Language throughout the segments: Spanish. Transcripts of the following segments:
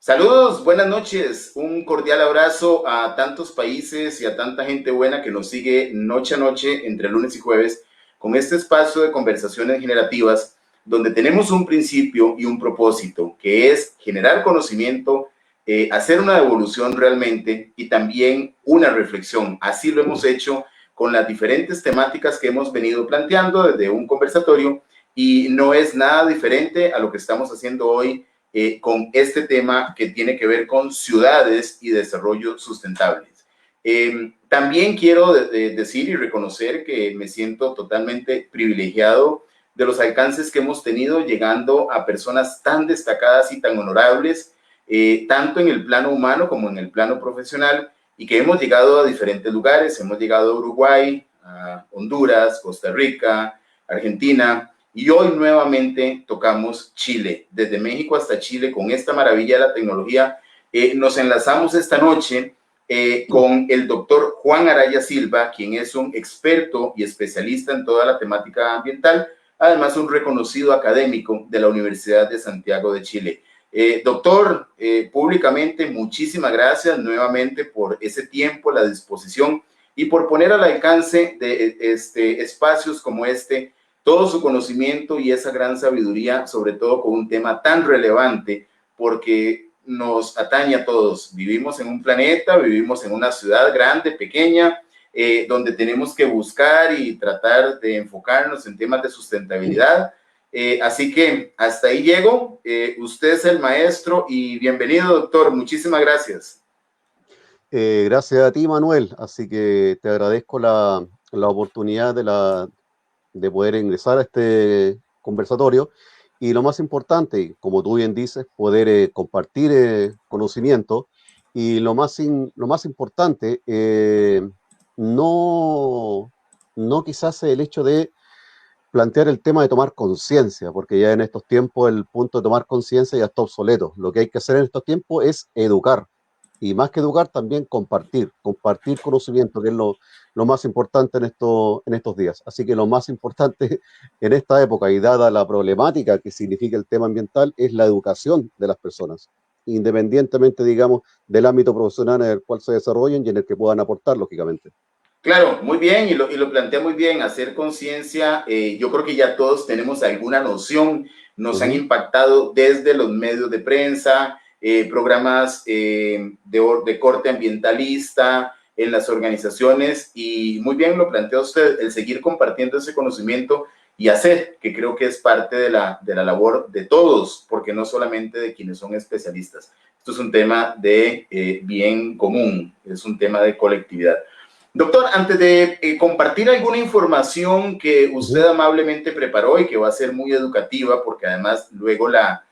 Saludos, buenas noches, un cordial abrazo a tantos países y a tanta gente buena que nos sigue noche a noche entre lunes y jueves con este espacio de conversaciones generativas donde tenemos un principio y un propósito que es generar conocimiento, hacer una evolución realmente y también una reflexión. Así lo hemos hecho con las diferentes temáticas que hemos venido planteando desde un conversatorio y no es nada diferente a lo que estamos haciendo hoy con este tema que tiene que ver con ciudades y desarrollo sustentables. También quiero decir y reconocer que me siento totalmente privilegiado de los alcances que hemos tenido llegando a personas tan destacadas y tan honorables, tanto en el plano humano como en el plano profesional, y que hemos llegado a diferentes lugares. Hemos llegado a Uruguay, a Honduras, Costa Rica, Argentina, y hoy nuevamente tocamos Chile, desde México hasta Chile, con esta maravilla de la tecnología. Nos enlazamos esta noche con el doctor Juan Araya Silva, quien es un experto y especialista en toda la temática ambiental, además un reconocido académico de la Universidad de Santiago de Chile. Doctor, públicamente muchísimas gracias nuevamente por ese tiempo, la disposición y por poner al alcance de espacios como este todo su conocimiento y esa gran sabiduría, sobre todo con un tema tan relevante, porque nos atañe a todos. Vivimos en un planeta, vivimos en una ciudad grande, pequeña, donde tenemos que buscar y tratar de enfocarnos en temas de sustentabilidad. Así que hasta ahí llego. Usted es el maestro y bienvenido, doctor. Muchísimas gracias. Gracias a ti, Manuel. Así que te agradezco la oportunidad de poder ingresar a este conversatorio. Y lo más importante, como tú bien dices, poder compartir conocimiento. Y lo más importante, no, no quizás el hecho de plantear el tema de tomar conciencia, porque ya en estos tiempos el punto de tomar conciencia ya está obsoleto. Lo que hay que hacer en estos tiempos es educar. Y más que educar, también compartir conocimiento, que es lo más importante en estos días. Así que lo más importante en esta época, y dada la problemática que significa el tema ambiental, es la educación de las personas, independientemente, digamos, del ámbito profesional en el cual se desarrollen y en el que puedan aportar, lógicamente. Claro, muy bien, y lo plantea muy bien, hacer conciencia. Yo creo que ya todos tenemos alguna noción, nos han Ujú. impactado desde los medios de prensa, programas de corte ambientalista en las organizaciones, y muy bien lo plantea usted, el seguir compartiendo ese conocimiento y hacer, que creo que es parte de la labor de todos, porque no solamente de quienes son especialistas. Esto es un tema de bien común, es un tema de colectividad. Doctor, antes de compartir alguna información que usted Ujú. amablemente preparó y que va a ser muy educativa, porque además luego la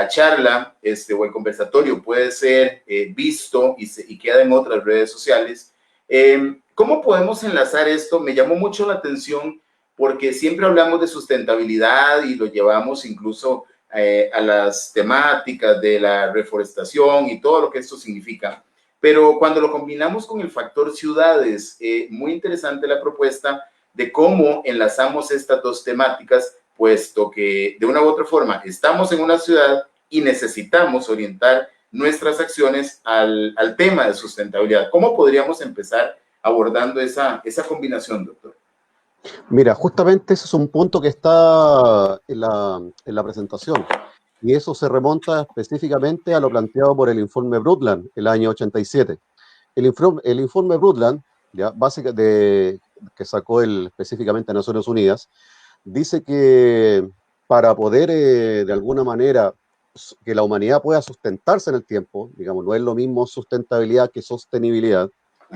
charla o el conversatorio puede ser visto y queda en otras redes sociales, ¿cómo podemos enlazar esto? Me llamó mucho la atención porque siempre hablamos de sustentabilidad y lo llevamos incluso a las temáticas de la reforestación y todo lo que esto significa. Pero cuando lo combinamos con el factor ciudades, muy interesante la propuesta de cómo enlazamos estas dos temáticas, puesto que de una u otra forma estamos en una ciudad y necesitamos orientar nuestras acciones al tema de sustentabilidad. ¿Cómo podríamos empezar abordando esa combinación, doctor? Mira, justamente ese es un punto que está en la presentación, y eso se remonta específicamente a lo planteado por el informe Brundtland el año 87. El informe Brundtland, ya, que sacó específicamente Naciones Unidas, dice que para poder, de alguna manera, que la humanidad pueda sustentarse en el tiempo, digamos, no es lo mismo sustentabilidad que sostenibilidad,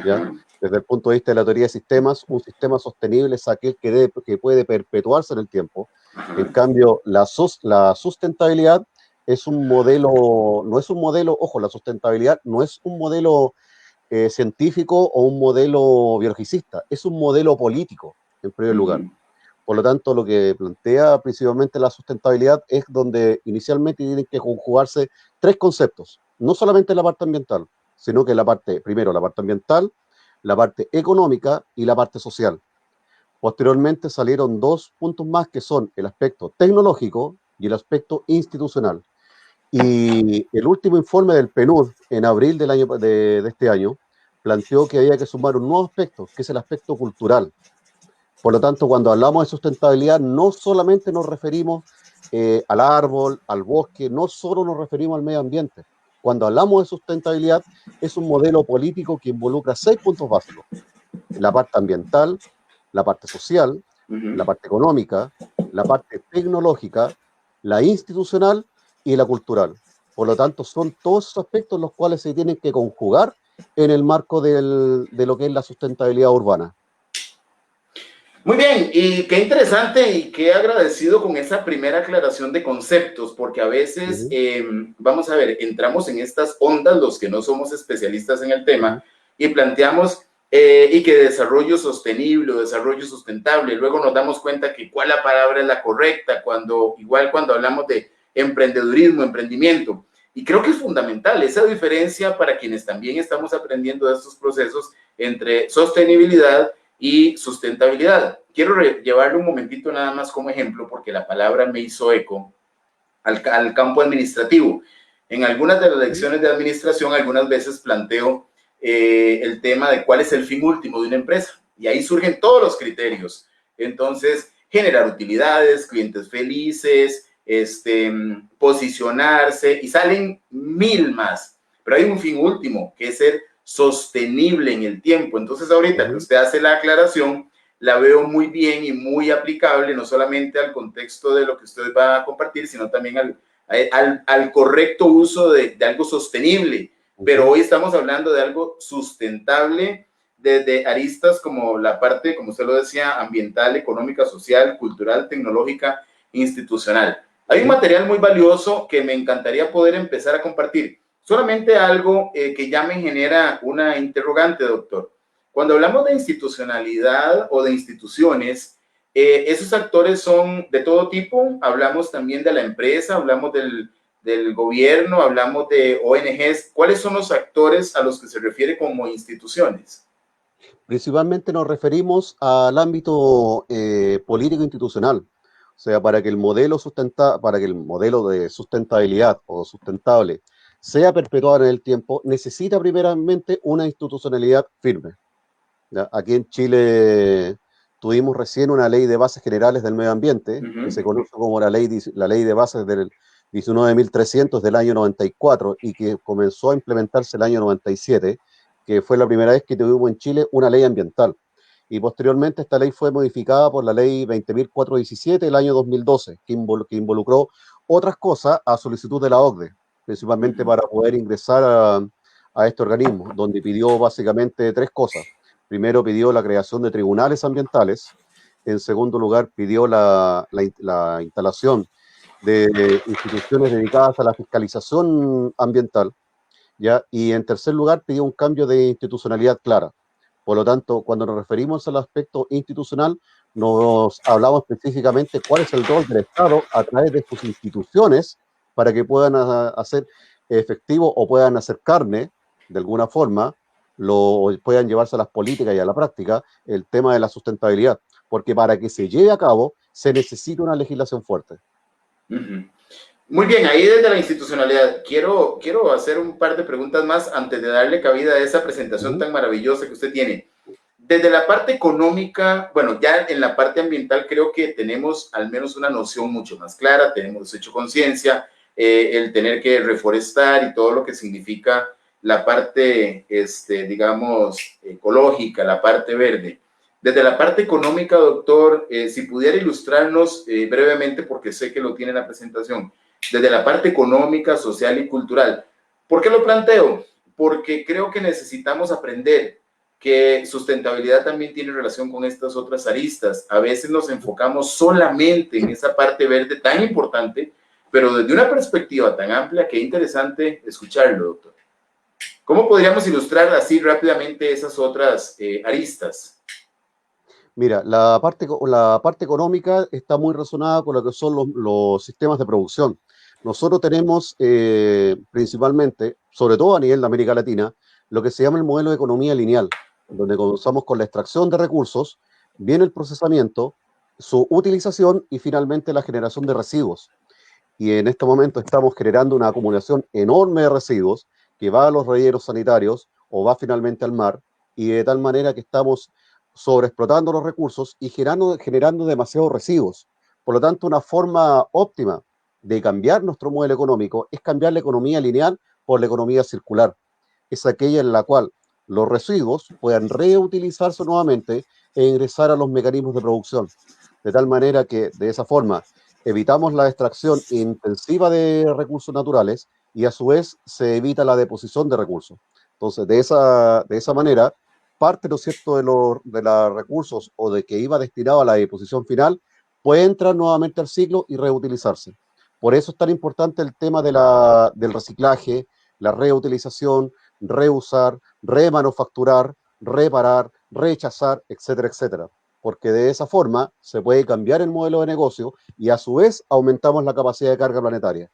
¿ya? Ajá. Desde el punto de vista de la teoría de sistemas, un sistema sostenible es aquel que puede perpetuarse en el tiempo. En Ajá. cambio, la sustentabilidad es un modelo, no es un modelo, ojo, la sustentabilidad no es un modelo científico o un modelo biologicista, es un modelo político, en primer lugar. Uh-huh. Por lo tanto, lo que plantea principalmente la sustentabilidad es donde inicialmente tienen que conjugarse tres conceptos, no solamente la parte ambiental, sino que primero la parte ambiental, la parte económica y la parte social. Posteriormente salieron dos puntos más que son el aspecto tecnológico y el aspecto institucional. Y el último informe del PNUD, en abril de este año, planteó que había que sumar un nuevo aspecto, que es el aspecto cultural. Por lo tanto, cuando hablamos de sustentabilidad, no solamente nos referimos al árbol, al bosque, no solo nos referimos al medio ambiente. Cuando hablamos de sustentabilidad, es un modelo político que involucra 6 puntos básicos: la parte ambiental, la parte social, la parte económica, la parte tecnológica, la institucional y la cultural. Por lo tanto, son todos esos aspectos los cuales se tienen que conjugar en el marco de lo que es la sustentabilidad urbana. Muy bien, y qué interesante y qué agradecido con esa primera aclaración de conceptos, porque a veces, vamos a ver, entramos en estas ondas los que no somos especialistas en el tema y planteamos y que desarrollo sostenible o desarrollo sustentable, luego nos damos cuenta que cuál la palabra es la correcta, igual cuando hablamos de emprendedurismo, emprendimiento. Y creo que es fundamental esa diferencia para quienes también estamos aprendiendo de estos procesos entre sostenibilidad y sustentabilidad. Quiero llevarle un momentito nada más como ejemplo, porque la palabra me hizo eco al campo administrativo. En algunas de las lecciones de administración, algunas veces planteo el tema de cuál es el fin último de una empresa. Y ahí surgen todos los criterios. Entonces, generar utilidades, clientes felices, posicionarse, y salen 1000 más. Pero hay un fin último, que es ser sostenible en el tiempo. Entonces, ahorita que usted hace la aclaración, la veo muy bien y muy aplicable, no solamente al contexto de lo que usted va a compartir, sino también al correcto uso de algo sostenible. Pero hoy estamos hablando de algo sustentable desde aristas como la parte, como usted lo decía, ambiental, económica, social, cultural, tecnológica, institucional. Hay un material muy valioso que me encantaría poder empezar a compartir. Solamente algo que ya me genera una interrogante, doctor. Cuando hablamos de institucionalidad o de instituciones, esos actores son de todo tipo. Hablamos también de la empresa, hablamos del gobierno, hablamos de ONGs. ¿Cuáles son los actores a los que se refiere como instituciones? Principalmente nos referimos al ámbito político institucional. O sea, para que el modelo de sustentabilidad o sustentable sea perpetuado en el tiempo, necesita primeramente una institucionalidad firme. ¿Ya? Aquí en Chile tuvimos recién una ley de bases generales del medio ambiente, que se conoce como la ley de bases del 19.300 del año 94 y que comenzó a implementarse el año 97, que fue la primera vez que tuvimos en Chile una ley ambiental. Y posteriormente esta ley fue modificada por la ley 20.417 del año 2012, que involucró otras cosas a solicitud de la OCDE, principalmente para poder ingresar a este organismo, donde pidió básicamente 3 cosas. Primero pidió la creación de tribunales ambientales, en segundo lugar pidió la instalación de instituciones dedicadas a la fiscalización ambiental, ¿ya? Y en tercer lugar pidió un cambio de institucionalidad clara. Por lo tanto, cuando nos referimos al aspecto institucional, nos hablamos específicamente cuál es el rol del Estado a través de sus instituciones para que puedan hacer efectivo o puedan hacer carne, de alguna forma, puedan llevarse a las políticas y a la práctica el tema de la sustentabilidad. Porque para que se lleve a cabo, se necesita una legislación fuerte. Muy bien, ahí desde la institucionalidad, quiero hacer un par de preguntas más antes de darle cabida a esa presentación tan maravillosa que usted tiene. Desde la parte económica, bueno, ya en la parte ambiental creo que tenemos al menos una noción mucho más clara, tenemos hecho conciencia, el tener que reforestar y todo lo que significa la parte, digamos, ecológica, la parte verde. Desde la parte económica, doctor, si pudiera ilustrarnos brevemente, porque sé que lo tiene en la presentación, desde la parte económica, social y cultural. ¿Por qué lo planteo? Porque creo que necesitamos aprender que sustentabilidad también tiene relación con estas otras aristas. A veces nos enfocamos solamente en esa parte verde tan importante, pero desde una perspectiva tan amplia que es interesante escucharlo, doctor. ¿Cómo podríamos ilustrar así rápidamente esas otras aristas? Mira, la parte económica está muy relacionada con lo que son los sistemas de producción. Nosotros tenemos principalmente, sobre todo a nivel de América Latina, lo que se llama el modelo de economía lineal, donde comenzamos con la extracción de recursos, viene el procesamiento, su utilización y finalmente la generación de residuos. y en este momento estamos generando una acumulación enorme de residuos que va a los rellenos sanitarios o va finalmente al mar, y de tal manera que estamos sobreexplotando los recursos y generando demasiados residuos. Por lo tanto, una forma óptima de cambiar nuestro modelo económico es cambiar la economía lineal por la economía circular. Es aquella en la cual los residuos puedan reutilizarse nuevamente e ingresar a los mecanismos de producción. De tal manera que de esa forma evitamos la extracción intensiva de recursos naturales y a su vez se evita la deposición de recursos. Entonces, de esa manera, parte, ¿no es cierto?, de los recursos o de que iba destinado a la deposición final puede entrar nuevamente al ciclo y reutilizarse. Por eso es tan importante el tema del reciclaje, la reutilización, reusar, remanufacturar, reparar, rechazar, etcétera, etcétera. Porque de esa forma se puede cambiar el modelo de negocio y a su vez aumentamos la capacidad de carga planetaria.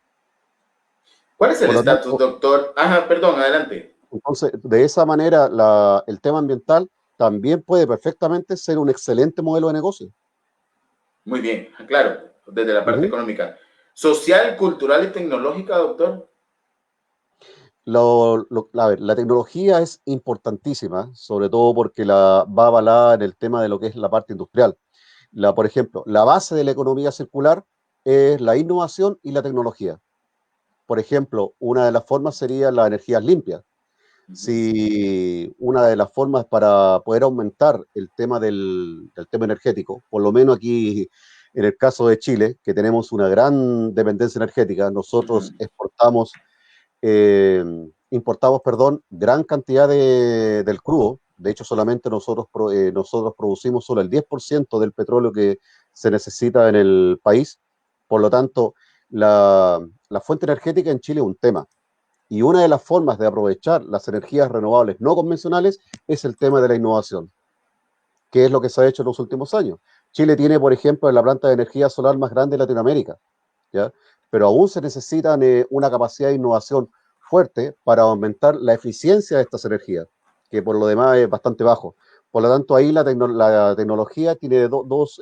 ¿Cuál es el Por lo estatus, tanto, doctor? Ajá, perdón, adelante. entonces, de esa manera, el tema ambiental también puede perfectamente ser un excelente modelo de negocio. Muy bien, claro, desde la parte Ujú. económica. Social, cultural y tecnológica, doctor. A ver, la tecnología es importantísima, sobre todo porque va avalada en el tema de lo que es la parte industrial. Por ejemplo, la base de la economía circular es la innovación y la tecnología. Por ejemplo, una de las formas sería las energías limpias. Uh -huh. Si una de las formas para poder aumentar el tema del tema energético, por lo menos aquí en el caso de Chile, que tenemos una gran dependencia energética, Uh -huh. nosotros eh, importamos, perdón, gran cantidad del crudo. De hecho, solamente nosotros producimos solo el 10% del petróleo que se necesita en el país. Por lo tanto, la fuente energética en Chile es un tema. Y una de las formas de aprovechar las energías renovables no convencionales es el tema de la innovación, que es lo que se ha hecho en los últimos años. Chile tiene, por ejemplo, la planta de energía solar más grande de Latinoamérica, ¿ya? Pero aún se necesita una capacidad de innovación fuerte para aumentar la eficiencia de estas energías, que por lo demás es bastante bajo. Por lo tanto, ahí la tecnología tiene dos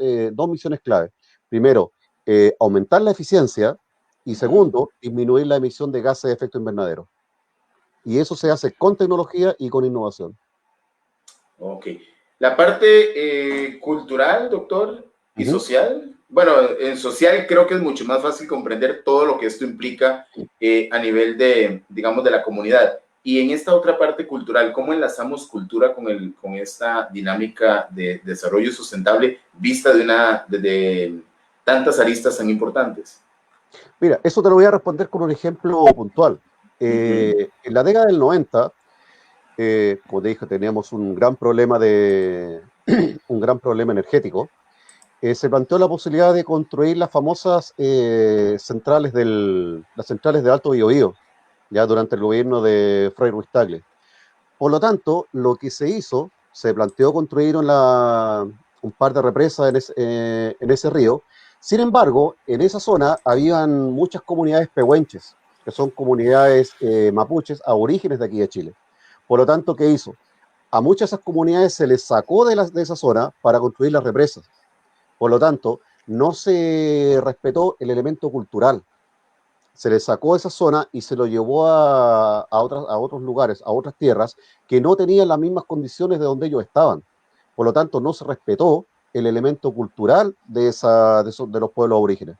misiones clave. Primero, aumentar la eficiencia y Uh -huh. segundo, disminuir la emisión de gases de efecto invernadero. Y eso se hace con tecnología y con innovación. Ok. La parte cultural, doctor, y Ujú. social. Bueno, en social creo que es mucho más fácil comprender todo lo que esto implica a nivel de, digamos, de la comunidad. Y en esta otra parte cultural, ¿cómo enlazamos cultura con esta dinámica de desarrollo sustentable vista de tantas aristas tan importantes? Mira, eso te lo voy a responder con un ejemplo puntual. Uh -huh. En la década del 90, como te dije, teníamos un gran problema energético. Se planteó la posibilidad de construir las famosas las centrales de Alto Biobío, ya durante el gobierno de Frei Ruiz Tagle. Por lo tanto, lo que se hizo, se planteó construir un par de represas en ese río. Sin embargo, en esa zona habían muchas comunidades pehuenches, que son comunidades mapuches aborígenes de aquí de Chile. Por lo tanto, ¿qué hizo? A muchas de esas comunidades se les sacó de esa zona para construir las represas. Por lo tanto, no se respetó el elemento cultural. Se le sacó esa zona y se lo llevó a otros lugares, a otras tierras que no tenían las mismas condiciones de donde ellos estaban. Por lo tanto, no se respetó el elemento cultural de los pueblos aborígenes.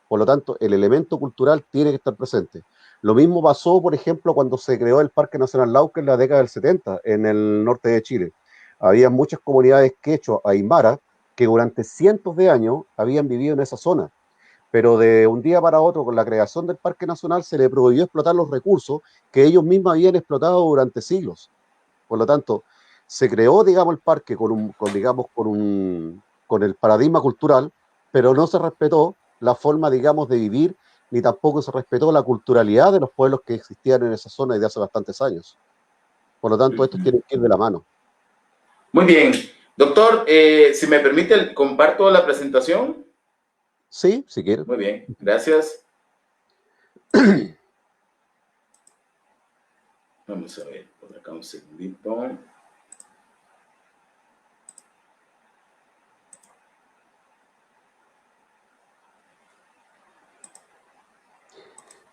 Por lo tanto, el elemento cultural tiene que estar presente. Lo mismo pasó, por ejemplo, cuando se creó el Parque Nacional Lauca en la década del 70, en el norte de Chile. Había muchas comunidades quechua, aymara, que durante cientos de años habían vivido en esa zona, pero de un día para otro, con la creación del Parque Nacional, se le prohibió explotar los recursos que ellos mismos habían explotado durante siglos. Por lo tanto, se creó, digamos, el parque con el paradigma cultural, pero no se respetó la forma, digamos, de vivir, ni tampoco se respetó la culturalidad de los pueblos que existían en esa zona desde hace bastantes años. Por lo Uh tanto, estos -huh. tienen que ir de la mano. Muy bien. Doctor, si me permite, comparto la presentación. Sí, si quieren. Muy bien, gracias. Vamos a ver, por acá un segundito.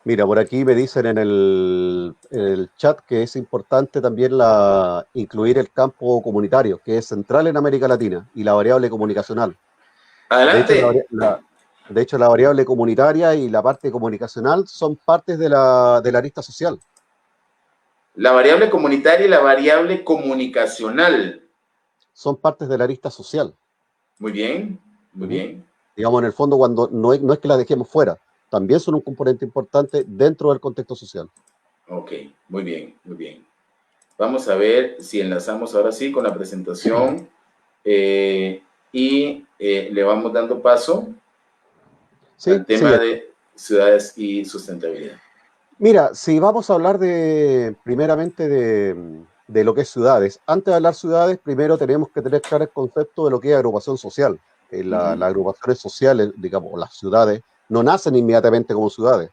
Mira, por aquí me dicen en el chat que es importante también incluir el campo comunitario, que es central en América Latina, y la variable comunicacional. De hecho, Adelante. de hecho, la variable comunitaria y la parte comunicacional son partes de la arista social, La variable comunitaria y la variable comunicacional. son partes de la arista social. Muy bien, muy Ujú. bien. Digamos, en el fondo, cuando no es que las dejemos fuera, también son un componente importante dentro del contexto social. Ok, muy bien, muy bien. Vamos a ver si enlazamos ahora sí con la presentación le vamos dando paso Sí, al tema siguiente. de ciudades y sustentabilidad. Mira, si vamos a hablar primeramente de lo que es ciudades, antes de hablar ciudades, primero tenemos que tener claro el concepto de lo que es agrupación social. Uh -huh. Las agrupaciones sociales, digamos, las ciudades, no nacen inmediatamente como ciudades.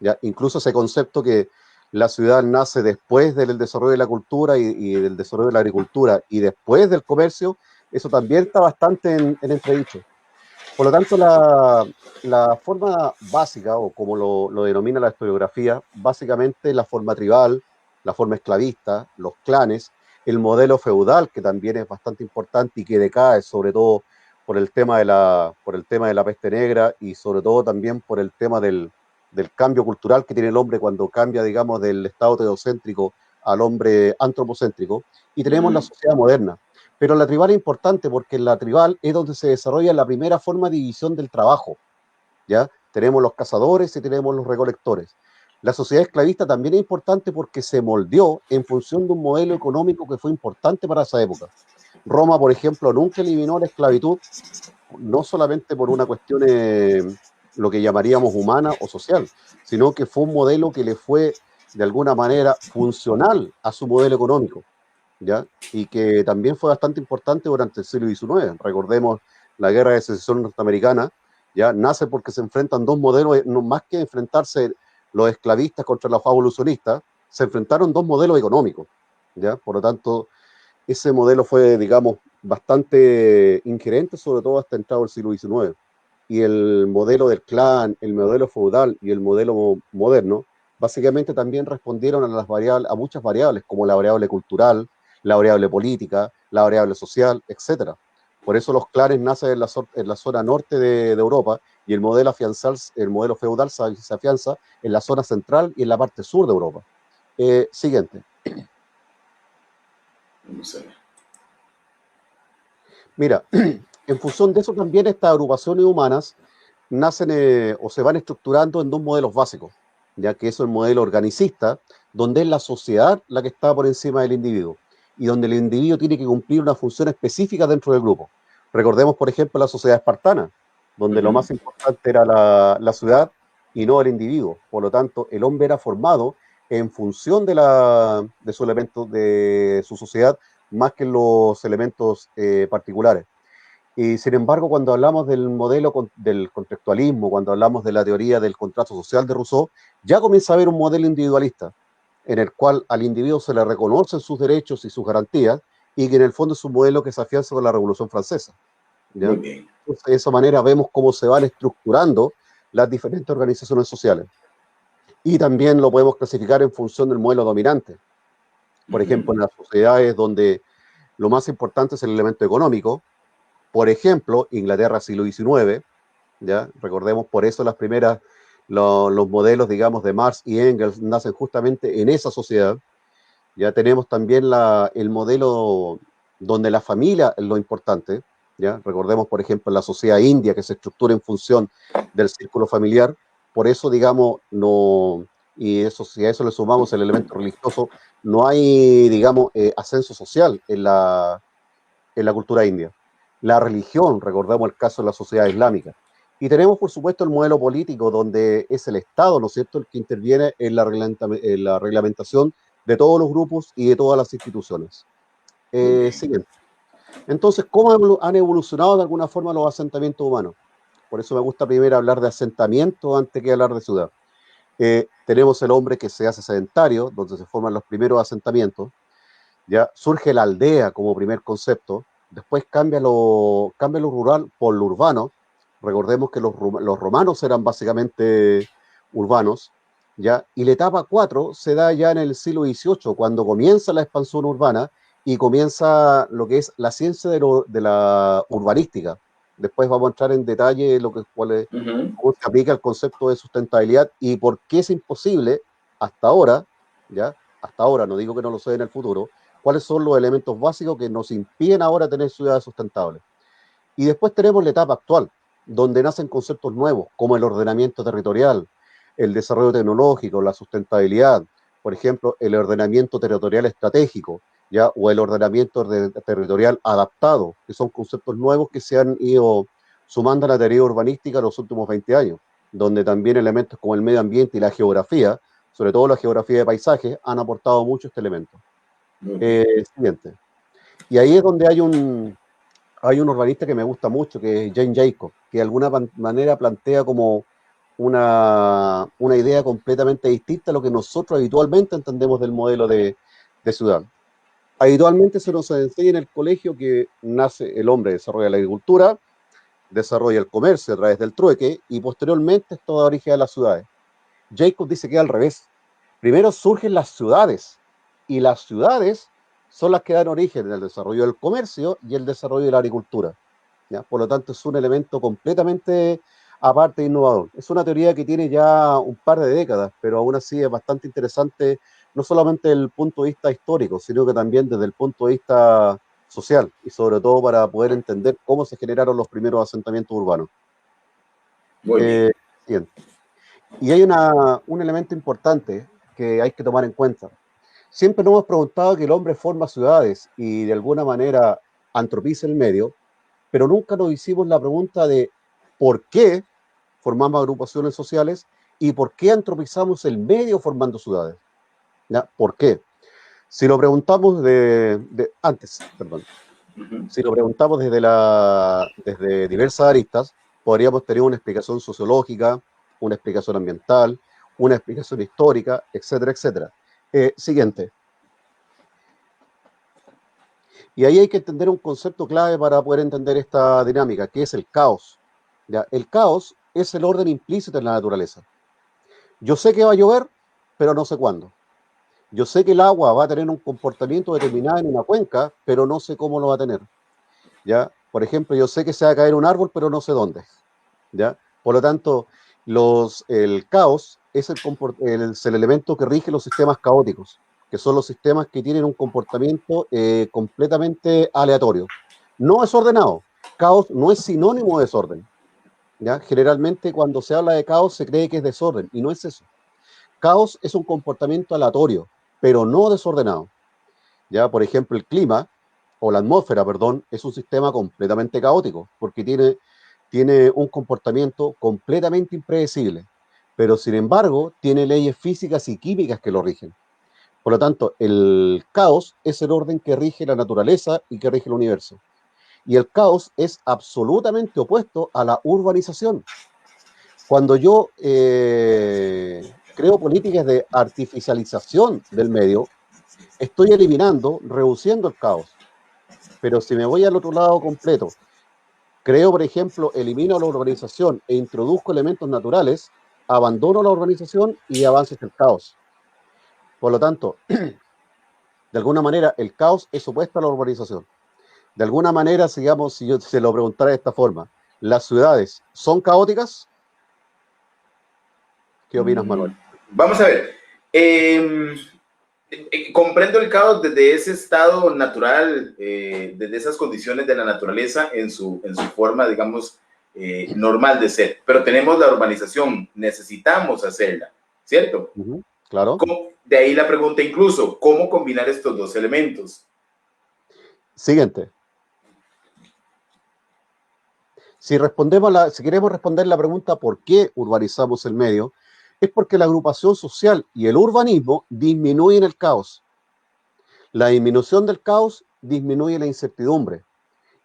¿Ya? Incluso ese concepto que la ciudad nace después del desarrollo de la cultura y del desarrollo de la agricultura y después del comercio, eso también está bastante en entredicho. Por lo tanto, la forma básica, o como lo denomina la historiografía, básicamente la forma tribal, la forma esclavista, los clanes, el modelo feudal, que también es bastante importante y que decae sobre todo por el tema de la peste negra y sobre todo también por el tema del cambio cultural que tiene el hombre cuando cambia, digamos, del estado teocéntrico al hombre antropocéntrico, y Uh tenemos la -huh. sociedad moderna. Pero la tribal es importante porque en la tribal es donde se desarrolla la primera forma de división del trabajo, ¿ya? Tenemos los cazadores y tenemos los recolectores. La sociedad esclavista también es importante porque se moldeó en función de un modelo económico que fue importante para esa época. Roma, por ejemplo, nunca eliminó la esclavitud, no solamente por una cuestión, lo que llamaríamos humana o social, sino que fue un modelo que le fue, de alguna manera, funcional a su modelo económico. ¿Ya? Y que también fue bastante importante durante el siglo XIX. Recordemos la guerra de secesión norteamericana, ¿ya? Nace porque se enfrentan dos modelos, no más que enfrentarse los esclavistas contra los abolicionistas, se enfrentaron dos modelos económicos, ¿ya? Por lo tanto, ese modelo fue, digamos, bastante ingerente, sobre todo hasta entrado el siglo XIX. Y el modelo del clan, el modelo feudal y el modelo moderno, básicamente también respondieron a muchas variables, como la variable cultural, la variable política, la variable social, etcétera. Por eso los clanes nacen en la zona norte de Europa, y el modelo feudal se afianza en la zona central y en la parte sur de Europa. Siguiente. Vamos a ver. Mira, en función de eso también estas agrupaciones humanas nacen, o se van estructurando en dos modelos básicos, ya que es el modelo organicista, donde es la sociedad la que está por encima del individuo y donde el individuo tiene que cumplir una función específica dentro del grupo. Recordemos, por ejemplo, la sociedad espartana, Uh donde lo -huh. más importante era la ciudad y no el individuo. Por lo tanto, el hombre era formado en función de su elemento, de su sociedad, más que los elementos particulares. Y sin embargo, cuando hablamos del modelo del contextualismo, cuando hablamos de la teoría del contrato social de Rousseau, ya comienza a haber un modelo individualista, en el cual al individuo se le reconocen sus derechos y sus garantías, y que en el fondo es un modelo que se afianza con la Revolución Francesa, Muy ¿ya? bien. Entonces, de esa manera vemos cómo se van estructurando las diferentes organizaciones sociales. Y también lo podemos clasificar en función del modelo dominante. Uh Por -huh. ejemplo, en las sociedades donde lo más importante es el elemento económico, por ejemplo, Inglaterra siglo XIX, ¿ya? Recordemos, por eso los modelos, digamos, de Marx y Engels nacen justamente en esa sociedad. Ya tenemos también el modelo donde la familia es lo importante, ¿ya? Recordemos, por ejemplo, la sociedad india que se estructura en función del círculo familiar. Por eso, digamos, no, y eso, si a eso le sumamos el elemento religioso, no hay, digamos, ascenso social en la cultura india. La religión, recordamos el caso de la sociedad islámica. Y tenemos, por supuesto, el modelo político, donde es el Estado, ¿no es cierto?, el que interviene en la reglamentación de todos los grupos y de todas las instituciones. Muy bien. Siguiente. Entonces, ¿cómo han evolucionado de alguna forma los asentamientos humanos? Por eso me gusta primero hablar de asentamiento antes que hablar de ciudad. Tenemos el hombre que se hace sedentario, donde se forman los primeros asentamientos. Ya surge la aldea como primer concepto, después cambia lo rural por lo urbano. Recordemos que los romanos eran básicamente urbanos, ¿ya? Y la etapa 4 se da ya en el siglo XVIII, cuando comienza la expansión urbana y comienza lo que es la ciencia de la urbanística. Después vamos a entrar en detalle lo que, cómo se aplica el concepto de sustentabilidad y por qué es imposible hasta ahora, ¿ya? Hasta ahora, no digo que no lo sea en el futuro, cuáles son los elementos básicos que nos impiden ahora tener ciudades sustentables. Y después tenemos la etapa actual, donde nacen conceptos nuevos, como el ordenamiento territorial, el desarrollo tecnológico, la sustentabilidad, por ejemplo, el ordenamiento territorial estratégico, ¿ya? O el ordenamiento territorial adaptado, que son conceptos nuevos que se han ido sumando a la teoría urbanística en los últimos 20 años, donde también elementos como el medio ambiente y la geografía, sobre todo la geografía de paisajes, han aportado mucho este elemento. Siguiente. Y ahí es donde hay un urbanista que me gusta mucho, que es Jane Jacobs, que de alguna manera plantea como una idea completamente distinta a lo que nosotros habitualmente entendemos del modelo de ciudad. Habitualmente se nos enseña en el colegio que nace el hombre, desarrolla la agricultura, desarrolla el comercio a través del trueque y posteriormente esto da origen a las ciudades. Jacobs dice que es al revés. Primero surgen las ciudades y las ciudades son las que dan origen al desarrollo del comercio y el desarrollo de la agricultura, ¿ya? Por lo tanto, es un elemento completamente aparte e innovador. Es una teoría que tiene ya un par de décadas, pero aún así es bastante interesante, no solamente desde el punto de vista histórico, sino que también desde el punto de vista social y sobre todo para poder entender cómo se generaron los primeros asentamientos urbanos. Muy bien. Siguiente. Y hay un elemento importante que hay que tomar en cuenta. Siempre nos hemos preguntado que el hombre forma ciudades y de alguna manera antropiza el medio, pero nunca nos hicimos la pregunta de por qué formamos agrupaciones sociales y por qué antropizamos el medio formando ciudades. ¿Ya? ¿Por qué? Si lo preguntamos si lo preguntamos desde diversas aristas, podríamos tener una explicación sociológica, una explicación ambiental, una explicación histórica, etcétera, etcétera. Siguiente. Y ahí hay que entender un concepto clave para poder entender esta dinámica, que es el caos. ¿Ya? El caos es el orden implícito en la naturaleza. Yo sé que va a llover, pero no sé cuándo. Yo sé que el agua va a tener un comportamiento determinado en una cuenca, pero no sé cómo lo va a tener. ¿Ya? Por ejemplo, yo sé que se va a caer un árbol, pero no sé dónde. ¿Ya? Por lo tanto, el caos es el elemento que rige los sistemas caóticos, que son los sistemas que tienen un comportamiento completamente aleatorio. No desordenado. Caos no es sinónimo de desorden. ¿Ya? Generalmente cuando se habla de caos se cree que es desorden, y no es eso. Caos es un comportamiento aleatorio, pero no desordenado. ¿Ya? Por ejemplo, el clima, o la atmósfera, perdón, es un sistema completamente caótico, porque tiene un comportamiento completamente impredecible, pero sin embargo tiene leyes físicas y químicas que lo rigen. Por lo tanto, el caos es el orden que rige la naturaleza y que rige el universo. Y el caos es absolutamente opuesto a la urbanización. Cuando yo creo políticas de artificialización del medio, estoy eliminando, reduciendo el caos. Pero si me voy al otro lado completo, creo, por ejemplo, elimino la urbanización e introduzco elementos naturales, abandono la urbanización y avanza hacia el caos. Por lo tanto, de alguna manera, el caos es opuesto a la urbanización. De alguna manera, digamos, si yo se lo preguntara de esta forma, ¿las ciudades son caóticas? ¿Qué opinas, Manuel? Vamos a ver. Comprendo el caos desde ese estado natural, desde esas condiciones de la naturaleza en su forma, digamos, normal de ser. Pero tenemos la urbanización, necesitamos hacerla, ¿cierto? Claro. De ahí la pregunta incluso, ¿cómo combinar estos dos elementos? Siguiente. Si queremos responder la pregunta ¿por qué urbanizamos el medio? Es porque la agrupación social y el urbanismo disminuyen el caos. La disminución del caos disminuye la incertidumbre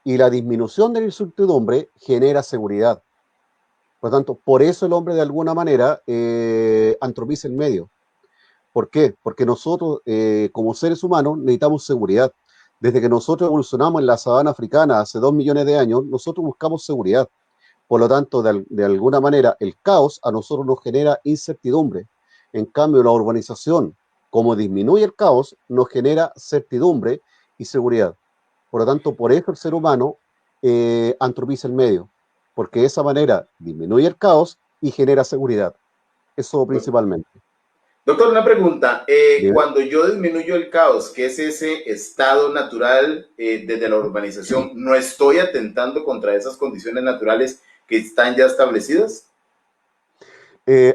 y la disminución de la incertidumbre genera seguridad. Por lo tanto, por eso el hombre de alguna manera antropiza el medio. ¿Por qué? Porque nosotros como seres humanos necesitamos seguridad. Desde que nosotros evolucionamos en la sabana africana hace 2 millones de años, nosotros buscamos seguridad. Por lo tanto, de alguna manera, el caos a nosotros nos genera incertidumbre. En cambio, la urbanización, como disminuye el caos, nos genera certidumbre y seguridad. Por lo tanto, por eso el ser humano antropiza el medio, porque de esa manera disminuye el caos y genera seguridad. Eso principalmente. Doctor, una pregunta. Dime. Cuando yo disminuyo el caos, que es ese estado natural desde la urbanización, ¿no estoy atentando contra esas condiciones naturales que están ya establecidas?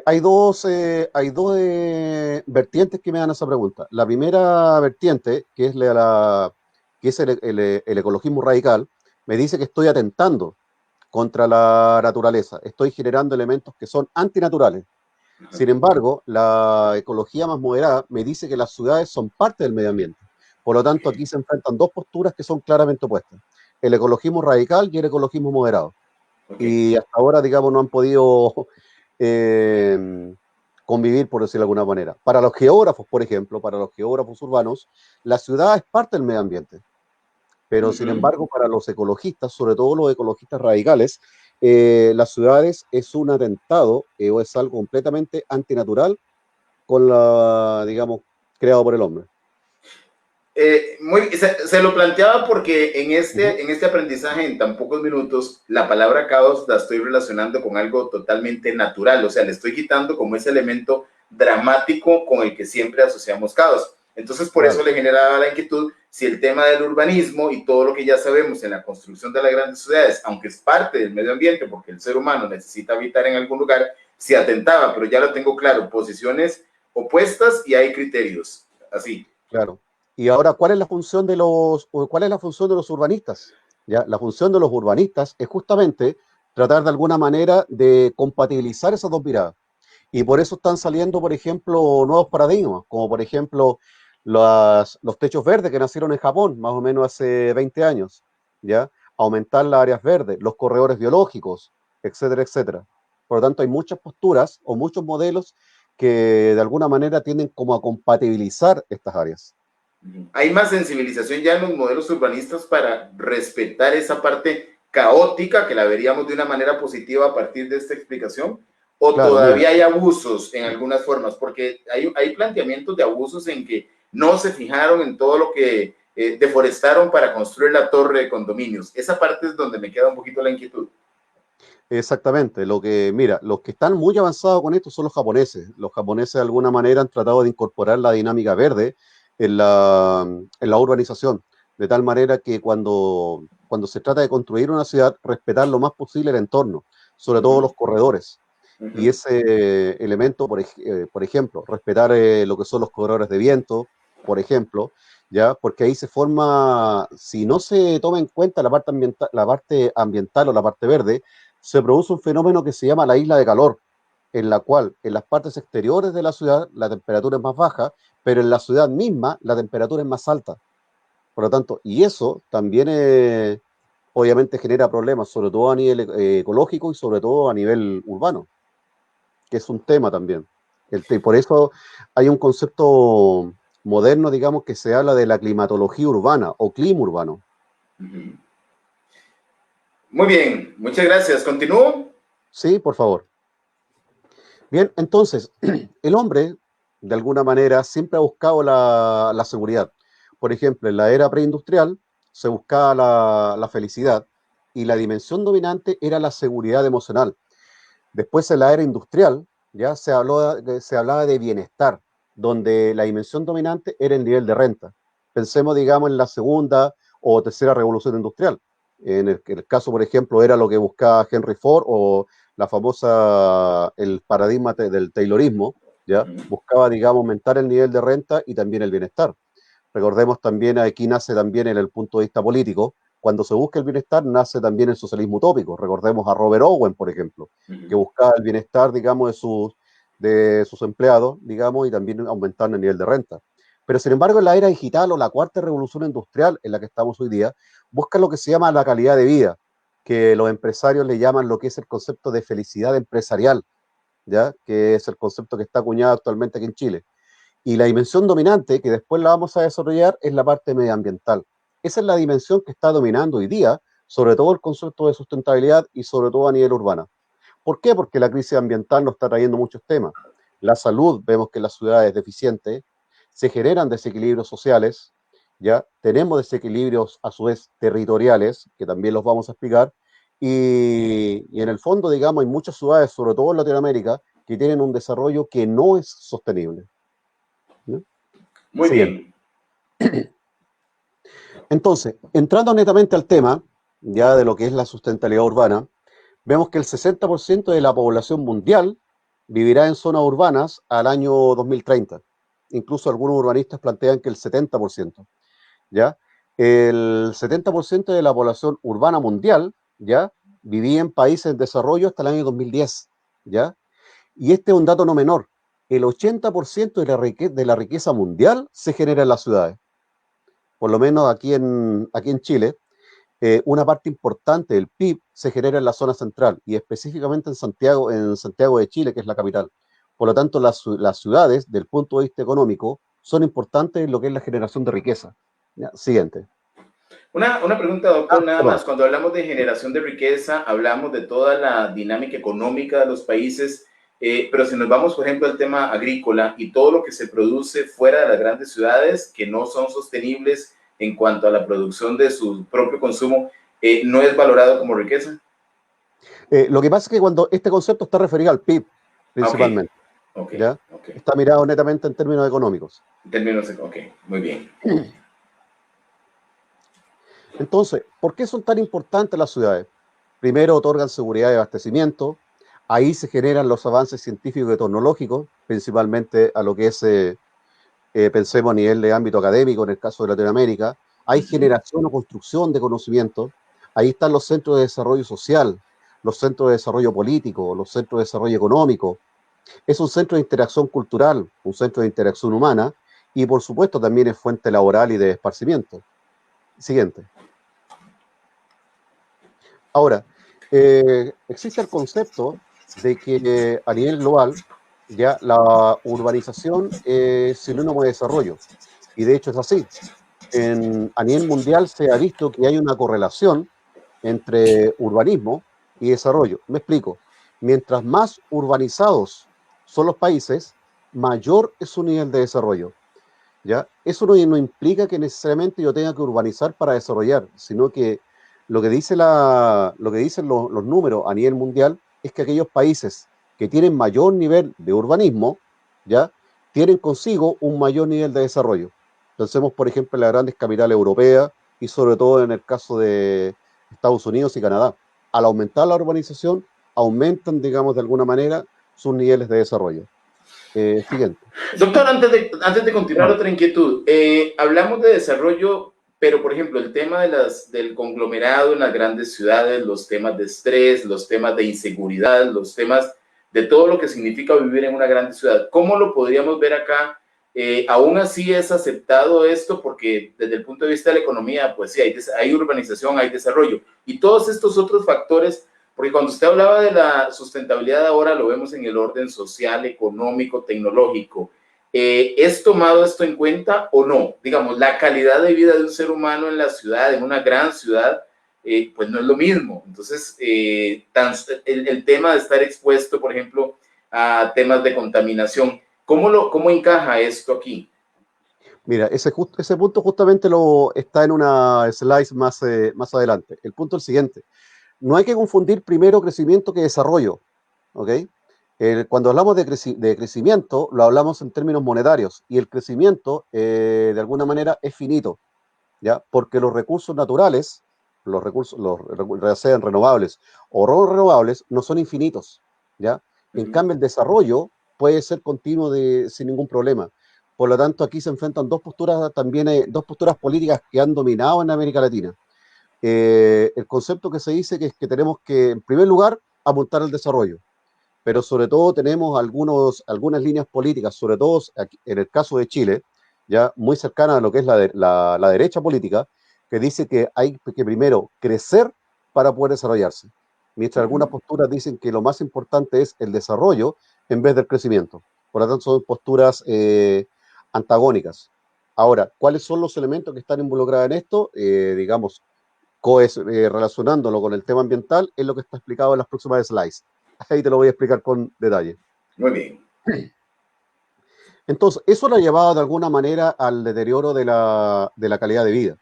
Hay dos vertientes que me dan esa pregunta. La primera vertiente, que es el ecologismo radical, me dice que estoy atentando contra la naturaleza, estoy generando elementos que son antinaturales. Sin embargo, la ecología más moderada me dice que las ciudades son parte del medio ambiente. Por lo tanto, aquí se enfrentan dos posturas que son claramente opuestas: el ecologismo radical y el ecologismo moderado. Ok. Y hasta ahora, digamos, no han podido eh, convivir, por decirlo de alguna manera. Para los geógrafos, por ejemplo, para los geógrafos urbanos, la ciudad es parte del medio ambiente. Pero, sin Ujú. embargo, para los ecologistas, sobre todo los ecologistas radicales, las ciudades es un atentado o es algo completamente antinatural con la, digamos, creado por el hombre. Se lo planteaba porque Ujú. en este aprendizaje en tan pocos minutos, la palabra caos la estoy relacionando con algo totalmente natural, o sea, le estoy quitando como ese elemento dramático con el que siempre asociamos caos. Entonces, por eso Claro, le generaba la inquietud si el tema del urbanismo y todo lo que ya sabemos en la construcción de las grandes ciudades, aunque es parte del medio ambiente, porque el ser humano necesita habitar en algún lugar, se atentaba, pero ya lo tengo claro, posiciones opuestas y hay criterios, así. claro. Y ahora, ¿cuál es la función de los urbanistas? ¿Ya? La función de los urbanistas es justamente tratar de alguna manera de compatibilizar esas dos miradas. Y por eso están saliendo, por ejemplo, nuevos paradigmas, como por ejemplo los techos verdes que nacieron en Japón, más o menos hace 20 años, ¿ya? Aumentar las áreas verdes, los corredores biológicos, etcétera, etcétera. Por lo tanto, hay muchas posturas o muchos modelos que de alguna manera tienden como a compatibilizar estas áreas. Hay más sensibilización ya en los modelos urbanistas para respetar esa parte caótica que la veríamos de una manera positiva a partir de esta explicación, o Claro, mira, todavía hay abusos en algunas formas, porque hay planteamientos de abusos en que no se fijaron en todo lo que deforestaron para construir la torre de condominios. Esa parte es donde me queda un poquito la inquietud. exactamente. Mira, los que están muy avanzados con esto son los japoneses. Los japoneses de alguna manera han tratado de incorporar la dinámica verde en la urbanización, de tal manera que cuando se trata de construir una ciudad, respetar lo más posible el entorno, sobre Uh -huh, todo los corredores. uh Y -huh. ese elemento, por ejemplo, respetar lo que son los corredores de viento, por ejemplo, ¿ya? Porque ahí se forma, si no se toma en cuenta la parte ambiental o la parte verde, se produce un fenómeno que se llama la isla de calor, en la cual en las partes exteriores de la ciudad la temperatura es más baja, pero en la ciudad misma la temperatura es más alta. Por lo tanto, y eso también obviamente genera problemas, sobre todo a nivel ecológico y sobre todo a nivel urbano, que es un tema también. Por eso hay un concepto moderno, digamos, que se habla de la climatología urbana o clima urbano. Uh -huh. Muy bien, muchas gracias. ¿Continúo? Sí, por favor. Bien, entonces, el hombre, de alguna manera, siempre ha buscado la seguridad. Por ejemplo, en la era preindustrial se buscaba la felicidad y la dimensión dominante era la seguridad emocional. Después, en la era industrial, ya se hablaba de bienestar, donde la dimensión dominante era el nivel de renta. Pensemos, digamos, en la segunda o tercera revolución industrial. En el caso, por ejemplo, era lo que buscaba Henry Ford o el paradigma del Taylorismo, Uh ¿ya? -huh. Buscaba, digamos, aumentar el nivel de renta y también el bienestar. Recordemos también, aquí nace también en el punto de vista político, cuando se busca el bienestar, nace también el socialismo utópico. Recordemos a Robert Owen, por ejemplo, Uh -huh. que buscaba el bienestar, digamos, de sus empleados, digamos, y también aumentar el nivel de renta. Pero, sin embargo, en la era digital o la cuarta revolución industrial en la que estamos hoy día, busca lo que se llama la calidad de vida, que los empresarios le llaman lo que es el concepto de felicidad empresarial, ¿ya? Que es el concepto que está acuñado actualmente aquí en Chile. Y la dimensión dominante, que después la vamos a desarrollar, es la parte medioambiental. Esa es la dimensión que está dominando hoy día, sobre todo el concepto de sustentabilidad y sobre todo a nivel urbano. ¿Por qué? Porque la crisis ambiental nos está trayendo muchos temas. La salud, vemos que la ciudad es deficiente, se generan desequilibrios sociales, ¿ya? Tenemos desequilibrios a su vez territoriales, que también los vamos a explicar, y en el fondo, digamos, hay muchas ciudades, sobre todo en Latinoamérica, que tienen un desarrollo que no es sostenible, ¿no? Muy Siguiente. bien. Entonces, entrando netamente al tema, ya de lo que es la sustentabilidad urbana, vemos que el 60% de la población mundial vivirá en zonas urbanas al año 2030. Incluso algunos urbanistas plantean que el 70%, ¿ya? El 70% de la población urbana mundial, ¿ya? Vivía en países en desarrollo hasta el año 2010, ¿ya? Y este es un dato no menor. El 80% de la riqueza mundial se genera en las ciudades. Por lo menos aquí en Chile, una parte importante del PIB se genera en la zona central y específicamente en Santiago de Chile, que es la capital. Por lo tanto, las ciudades, del punto de vista económico, son importantes en lo que es la generación de riqueza. Ya, siguiente. Una pregunta, doctor, nada Perdón. más. Cuando hablamos de generación de riqueza, hablamos de toda la dinámica económica de los países, pero si nos vamos, por ejemplo, al tema agrícola y todo lo que se produce fuera de las grandes ciudades, que no son sostenibles en cuanto a la producción de su propio consumo, ¿no es valorado como riqueza? Lo que pasa es que cuando este concepto está referido al PIB, Ah, ok, principalmente, ok, ¿ya? ok. Está mirado netamente en términos económicos. En términos, ok, muy bien. Entonces, ¿por qué son tan importantes las ciudades? Primero, otorgan seguridad de abastecimiento, ahí se generan los avances científicos y tecnológicos, principalmente a lo que es, pensemos a nivel de ámbito académico, en el caso de Latinoamérica, hay Uh -huh. generación o construcción de conocimiento, ahí están los centros de desarrollo social, los centros de desarrollo político, los centros de desarrollo económico, es un centro de interacción cultural, un centro de interacción humana, y por supuesto también es fuente laboral y de esparcimiento. Siguiente. Ahora, existe el concepto de que a nivel global ya la urbanización es sinónimo de desarrollo. Y de hecho es así. A nivel mundial se ha visto que hay una correlación entre urbanismo y desarrollo. Me explico. Mientras más urbanizados son los países, mayor es su nivel de desarrollo. ¿Ya? Eso no implica que necesariamente yo tenga que urbanizar para desarrollar, sino que lo que dicen los números a nivel mundial es que aquellos países que tienen mayor nivel de urbanismo, ¿ya? Tienen consigo un mayor nivel de desarrollo. Pensemos, por ejemplo, en las grandes capitales europeas y sobre todo en el caso de Estados Unidos y Canadá. Al aumentar la urbanización, aumentan, digamos, de alguna manera sus niveles de desarrollo. Siguiente. Doctor, antes de continuar, otra inquietud. Hablamos de desarrollo, pero por ejemplo, el tema de del conglomerado en las grandes ciudades, los temas de estrés, los temas de inseguridad, los temas de todo lo que significa vivir en una gran ciudad. ¿Cómo lo podríamos ver acá? Aún así es aceptado esto porque desde el punto de vista de la economía, pues sí, hay urbanización, hay desarrollo. Y todos estos otros factores, porque cuando usted hablaba de la sustentabilidad ahora lo vemos en el orden social, económico, tecnológico. ¿Es tomado esto en cuenta o no? Digamos, la calidad de vida de un ser humano en la ciudad, en una gran ciudad, pues no es lo mismo. Entonces, el tema de estar expuesto, por ejemplo, a temas de contaminación, ¿cómo encaja esto aquí? Mira, ese punto justamente lo está en una slide más adelante. El punto es el siguiente. No hay que confundir primero crecimiento que desarrollo, ¿ok? Cuando hablamos de crecimiento, lo hablamos en términos monetarios y el crecimiento, de alguna manera, es finito, ¿ya? Porque los recursos naturales, sean renovables o no renovables, no son infinitos, ¿ya? Uh En -huh. cambio, el desarrollo puede ser continuo sin ningún problema. Por lo tanto, aquí se enfrentan dos posturas políticas que han dominado en América Latina. El concepto que se dice que es que tenemos que, en primer lugar, apuntar al desarrollo, pero sobre todo tenemos algunas líneas políticas, sobre todo aquí, en el caso de Chile, ya muy cercana a lo que es la derecha política, que dice que hay que primero crecer para poder desarrollarse. Mientras Uh algunas -huh. posturas dicen que lo más importante es el desarrollo en vez del crecimiento. Por lo tanto, son posturas antagónicas. Ahora, ¿cuáles son los elementos que están involucrados en esto? Digamos, relacionándolo con el tema ambiental, es lo que está explicado en las próximas slides. Ahí te lo voy a explicar con detalle. Muy bien. Entonces, eso lo ha llevado de alguna manera al deterioro de la calidad de vida.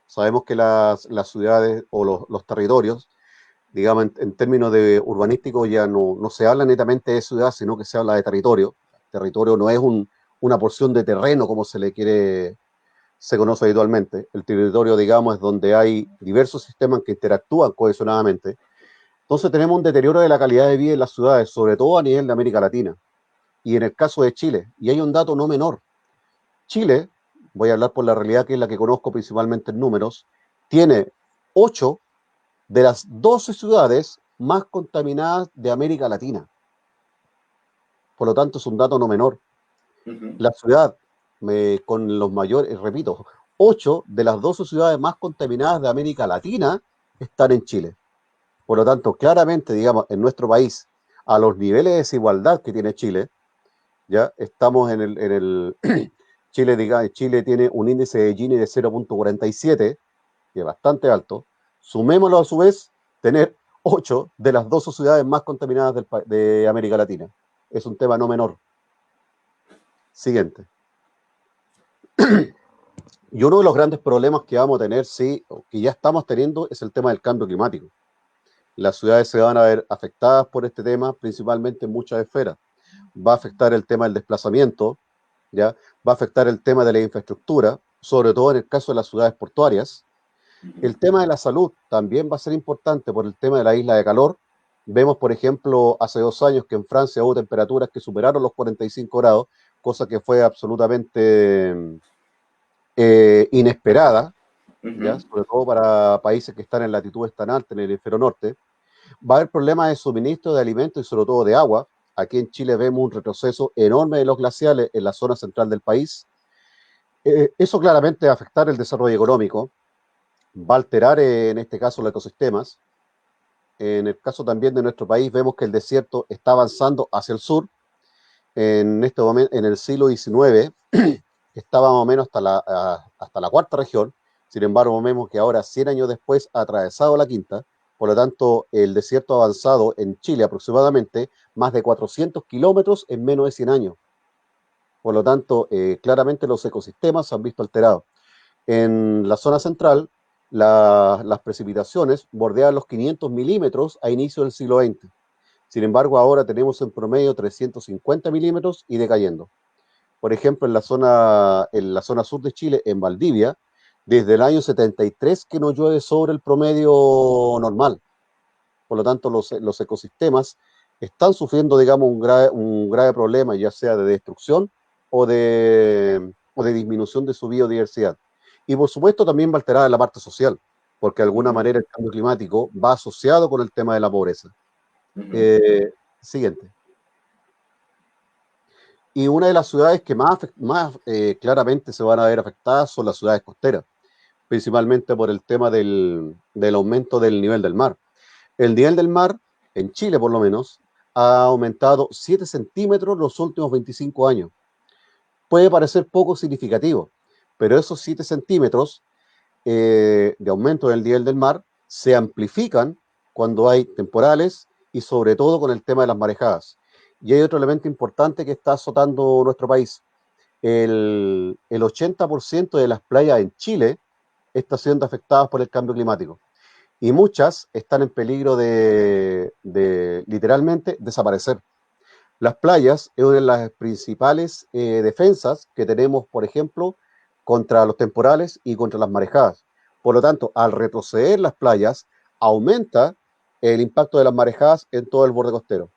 Sabemos que las ciudades o los territorios, digamos, en términos de urbanísticos ya no se habla netamente de ciudad, sino que se habla de territorio. Territorio no es una porción de terreno como se conoce habitualmente. El territorio, digamos, es donde hay diversos sistemas que interactúan cohesionadamente. Entonces tenemos un deterioro de la calidad de vida en las ciudades, sobre todo a nivel de América Latina y en el caso de Chile. Y hay un dato no menor. Chile, voy a hablar por la realidad que es la que conozco principalmente en números, tiene 8 de las 12 ciudades más contaminadas de América Latina. Por lo tanto, es un dato no menor. Ujú. La ciudad con los mayores, repito, 8 de las 12 ciudades más contaminadas de América Latina están en Chile. Por lo tanto, claramente, digamos, en nuestro país, a los niveles de desigualdad que tiene Chile, ya estamos Chile, digamos, Chile tiene un índice de Gini de 0,47, que es bastante alto. Sumémoslo a su vez, tener 8 de las 12 ciudades más contaminadas de América Latina. Es un tema no menor. Siguiente. Y uno de los grandes problemas que vamos a tener, sí, que ya estamos teniendo, es el tema del cambio climático. Las ciudades se van a ver afectadas por este tema, principalmente en muchas esferas. Va a afectar el tema del desplazamiento, ¿ya? Va a afectar el tema de la infraestructura, sobre todo en el caso de las ciudades portuarias. El tema de la salud también va a ser importante por el tema de la isla de calor. Vemos, por ejemplo, hace 2 años que en Francia hubo temperaturas que superaron los 45 grados, cosa que fue absolutamente inesperada, ¿ya? Ujú. Sobre todo para países que están en latitudes tan altas en el hemisferio norte. Va a haber problemas de suministro de alimentos y sobre todo de agua. Aquí en Chile vemos un retroceso enorme de los glaciales en la zona central del país. Eso claramente va a afectar el desarrollo económico, va a alterar en este caso los ecosistemas. En el caso también de nuestro país vemos que el desierto está avanzando hacia el sur. En este momento, en el siglo XIX, estaba más o menos hasta la cuarta región. Sin embargo, vemos que ahora, 100 años después, ha atravesado la quinta. Por lo tanto, el desierto ha avanzado en Chile aproximadamente más de 400 kilómetros en menos de 100 años. Por lo tanto, claramente los ecosistemas se han visto alterados. En la zona central, las precipitaciones bordean los 500 milímetros a inicio del siglo XX. Sin embargo, ahora tenemos en promedio 350 milímetros y decayendo. Por ejemplo, en la zona sur de Chile, en Valdivia, desde el año 73 que no llueve sobre el promedio normal. Por lo tanto, los ecosistemas están sufriendo, digamos, un grave problema, ya sea de destrucción o de disminución de su biodiversidad. Y por supuesto también va a alterar la parte social, porque de alguna Ujú. manera el cambio climático va asociado con el tema de la pobreza. Ujú. Eh, Siguiente. Y una de las ciudades que más claramente se van a ver afectadas son las ciudades costeras, principalmente por el tema del aumento del nivel del mar. El nivel del mar, en Chile por lo menos, ha aumentado 7 centímetros los últimos 25 años. Puede parecer poco significativo, pero esos 7 centímetros de aumento del nivel del mar se amplifican cuando hay temporales y sobre todo con el tema de las marejadas. Y hay otro elemento importante que está azotando nuestro país. El 80% de las playas en Chile están siendo afectadas por el cambio climático y muchas están en peligro de literalmente desaparecer. Las playas es una de las principales defensas que tenemos, por ejemplo, contra los temporales y contra las marejadas. Por lo tanto, al retroceder las playas, aumenta el impacto de las marejadas en todo el borde costero.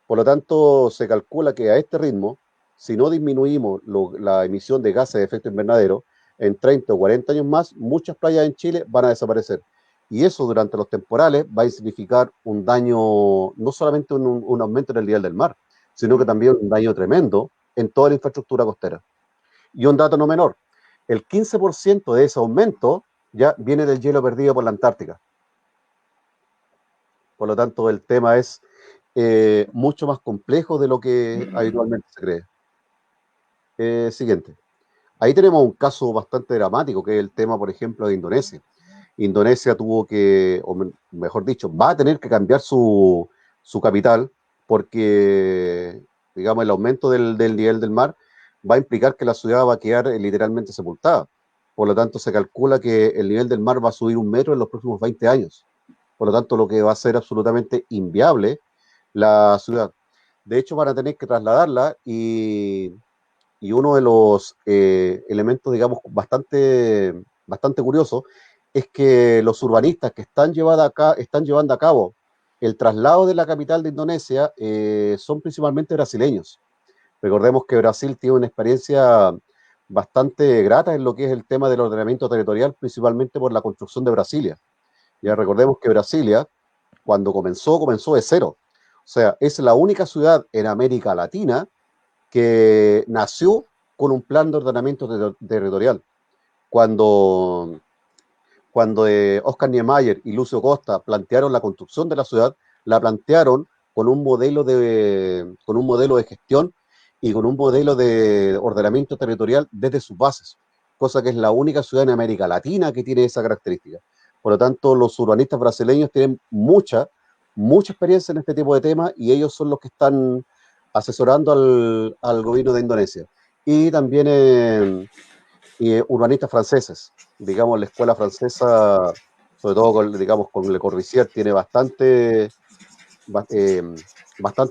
Por lo tanto, se calcula que a este ritmo, si no disminuimos la emisión de gases de efecto invernadero, en 30 o 40 años más, muchas playas en Chile van a desaparecer. Y eso durante los temporales va a significar un daño, no solamente un aumento en el nivel del mar, sino que Ujú. también un daño tremendo en toda la infraestructura costera. Y un dato no menor, el 15% de ese aumento ya viene del hielo perdido por la Antártica. Por lo tanto, el tema es mucho más complejo de lo que Ujú. habitualmente se cree. Siguiente. Ahí tenemos un caso bastante dramático, que es el tema, por ejemplo, de Indonesia. Indonesia tuvo que, o mejor dicho, va a tener que cambiar su capital porque, digamos, el aumento del nivel del mar va a implicar que la ciudad va a quedar literalmente sepultada. Por lo tanto, se calcula que el nivel del mar va a subir 1 metro en los próximos 20 años. Por lo tanto, lo que va a ser absolutamente inviable la ciudad. De hecho, van a tener que trasladarla y uno de los elementos, digamos, bastante curioso es que los urbanistas que están llevando a cabo el traslado de la capital de Indonesia son principalmente brasileños. Recordemos que Brasil tiene una experiencia bastante grata en lo que es el tema del ordenamiento territorial, principalmente por la construcción de Brasilia. Ya recordemos que Brasilia, cuando comenzó de cero. O sea, es la única ciudad en América Latina que nació con un plan de ordenamiento territorial. Cuando Oscar Niemeyer y Lucio Costa plantearon la construcción de la ciudad, la plantearon con un modelo de gestión y con un modelo de ordenamiento territorial desde sus bases, cosa que es la única ciudad en América Latina que tiene esa característica. Por lo tanto, los urbanistas brasileños tienen mucha experiencia en este tipo de temas y ellos son los que están asesorando al gobierno de Indonesia. Y también urbanistas franceses, digamos, la escuela francesa, sobre todo con Le Corbusier, tiene bastante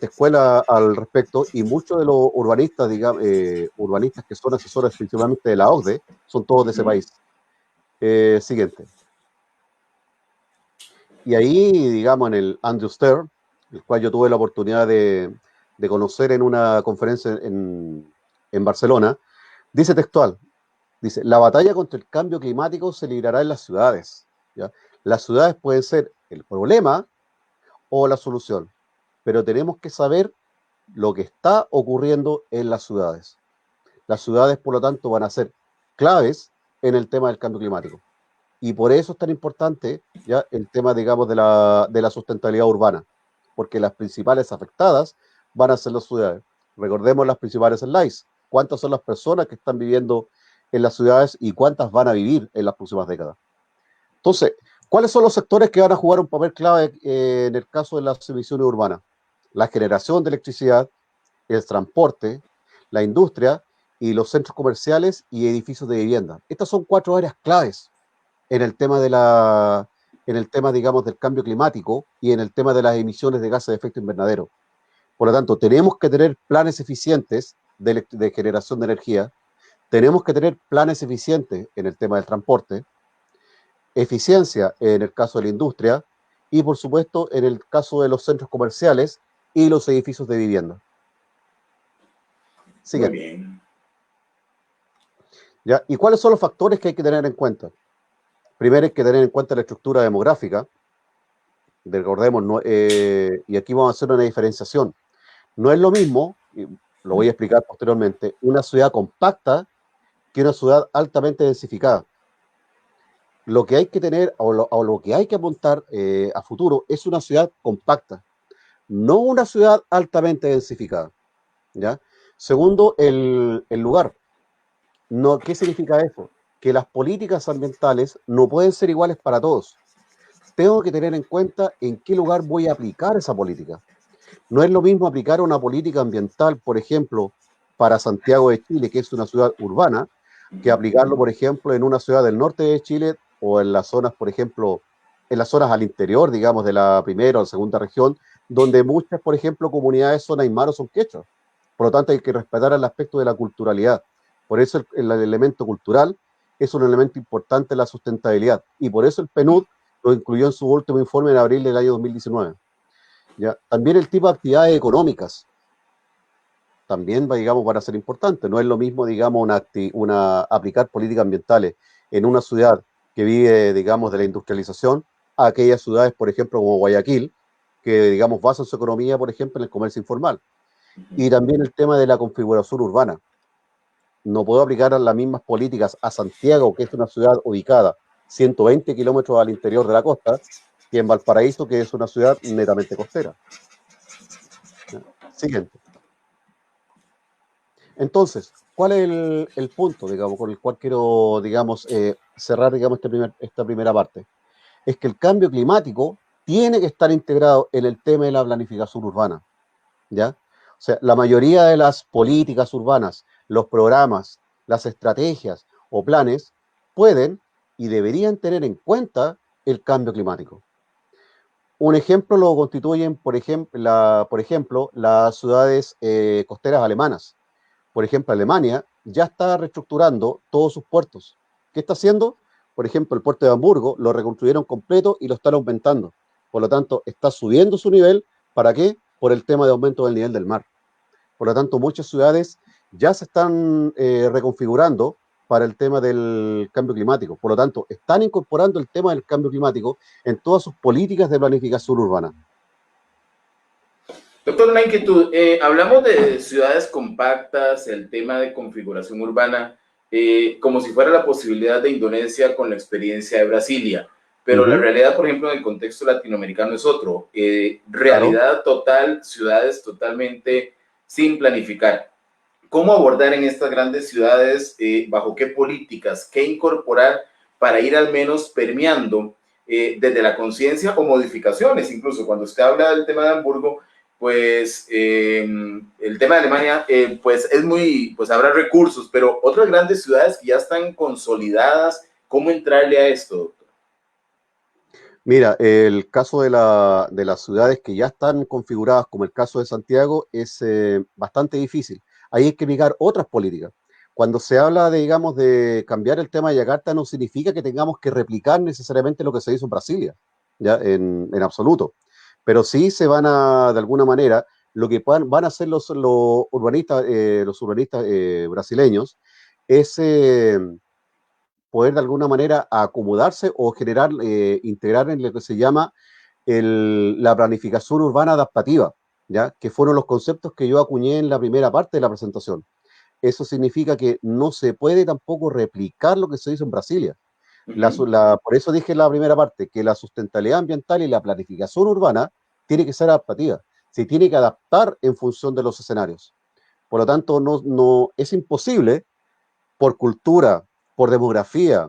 escuela al respecto, y muchos de los urbanistas, urbanistas que son asesores principalmente de la OCDE, son todos de ese país. Siguiente. Y ahí, digamos, en el Andrew Stern, el cual yo tuve la oportunidad de conocer en una conferencia en Barcelona, dice textual, dice, la batalla contra el cambio climático se librará en las ciudades. ¿Ya? Las ciudades pueden ser el problema o la solución, pero tenemos que saber lo que está ocurriendo en las ciudades. Las ciudades, por lo tanto, van a ser claves en el tema del cambio climático. Y por eso es tan importante ya el tema, digamos, de la sustentabilidad urbana, porque las principales afectadas van a ser las ciudades. Recordemos las principales slides. ¿Cuántas son las personas que están viviendo en las ciudades y cuántas van a vivir en las próximas décadas? Entonces, ¿cuáles son los sectores que van a jugar un papel clave en el caso de las emisiones urbanas? La generación de electricidad, el transporte, la industria y los centros comerciales y edificios de vivienda. Estas son 4 áreas claves en el tema digamos, del cambio climático y en el tema de las emisiones de gases de efecto invernadero. Por lo tanto, tenemos que tener planes eficientes de generación de energía, tenemos que tener planes eficientes en el tema del transporte, eficiencia en el caso de la industria y, por supuesto, en el caso de los centros comerciales y los edificios de vivienda. Muy bien. ¿Ya? ¿Y cuáles son los factores que hay que tener en cuenta? Primero hay que tener en cuenta la estructura demográfica. Recordemos, y aquí vamos a hacer una diferenciación. No es lo mismo, y lo voy a explicar posteriormente, una ciudad compacta que una ciudad altamente densificada. Lo que hay que tener, o lo que hay que apuntar a futuro, es una ciudad compacta, no una ciudad altamente densificada. ¿Ya? Segundo, el lugar. No, ¿qué significa eso? Que las políticas ambientales no pueden ser iguales para todos. Tengo que tener en cuenta en qué lugar voy a aplicar esa política. No es lo mismo aplicar una política ambiental, por ejemplo, para Santiago de Chile, que es una ciudad urbana, que aplicarlo, por ejemplo, en una ciudad del norte de Chile o en las zonas, por ejemplo, en las zonas al interior, digamos, de la primera o la segunda región, donde muchas, por ejemplo, comunidades son aymaras o son quechua. Por lo tanto, hay que respetar el aspecto de la culturalidad. Por eso el elemento cultural es un elemento importante en la sustentabilidad. Y por eso el PNUD lo incluyó en su último informe en abril del año 2019. ¿Ya? También el tipo de actividades económicas también digamos, van a ser importantes. No es lo mismo, digamos, aplicar políticas ambientales en una ciudad que vive, digamos, de la industrialización a aquellas ciudades, por ejemplo, como Guayaquil, que, digamos, basan su economía, por ejemplo, en el comercio informal. Y también el tema de la configuración urbana. No puedo aplicar las mismas políticas a Santiago, que es una ciudad ubicada 120 kilómetros al interior de la costa, que en Valparaíso, que es una ciudad netamente costera. Siguiente. Entonces, ¿cuál es el punto, digamos, con el cual quiero, digamos, cerrar, digamos, esta primera parte? Es que el cambio climático tiene que estar integrado en el tema de la planificación urbana, ¿ya? O sea, la mayoría de las políticas urbanas, los programas, las estrategias o planes pueden y deberían tener en cuenta el cambio climático. Un ejemplo lo constituyen, por ejemplo, las ciudades costeras alemanas. Por ejemplo, Alemania ya está reestructurando todos sus puertos. ¿Qué está haciendo? Por ejemplo, el puerto de Hamburgo lo reconstruyeron completo y lo están aumentando. Por lo tanto, está subiendo su nivel. ¿Para qué? Por el tema de aumento del nivel del mar. Por lo tanto, muchas ciudades ya se están reconfigurando para el tema del cambio climático. Por lo tanto, están incorporando el tema del cambio climático en todas sus políticas de planificación urbana. Doctor, una inquietud. Hablamos de ciudades compactas, el tema de configuración urbana, como si fuera la posibilidad de Indonesia con la experiencia de Brasilia. Pero la realidad, por ejemplo, en el contexto latinoamericano es otro. Claro. Realidad total, ciudades totalmente sin planificar. ¿Cómo abordar en estas grandes ciudades, bajo qué políticas, qué incorporar para ir al menos permeando desde la conciencia o modificaciones? Incluso cuando usted habla del tema de Hamburgo, pues el tema de Alemania, pues es muy, pues habrá recursos, pero otras grandes ciudades que ya están consolidadas, ¿cómo entrarle a esto, doctor? Mira, el caso de las ciudades que ya están configuradas, como el caso de Santiago, es bastante difícil. Ahí hay que aplicar otras políticas. Cuando se habla de, digamos, de cambiar el tema de Yakarta, no significa que tengamos que replicar necesariamente lo que se hizo en Brasilia, ¿ya? En absoluto. Pero sí se van a, de alguna manera, lo que van a hacer los urbanistas brasileños es poder de alguna manera acomodarse o generar, integrar en lo que se llama la planificación urbana adaptativa, ¿ya? Que fueron los conceptos que yo acuñé en la primera parte de la presentación. Eso significa que no se puede tampoco replicar lo que se hizo en Brasilia. Uh -huh. Por eso dije en la primera parte que la sustentabilidad ambiental y la planificación urbana tiene que ser adaptativa, se tiene que adaptar en función de los escenarios. Por lo tanto, no es imposible por cultura, por demografía,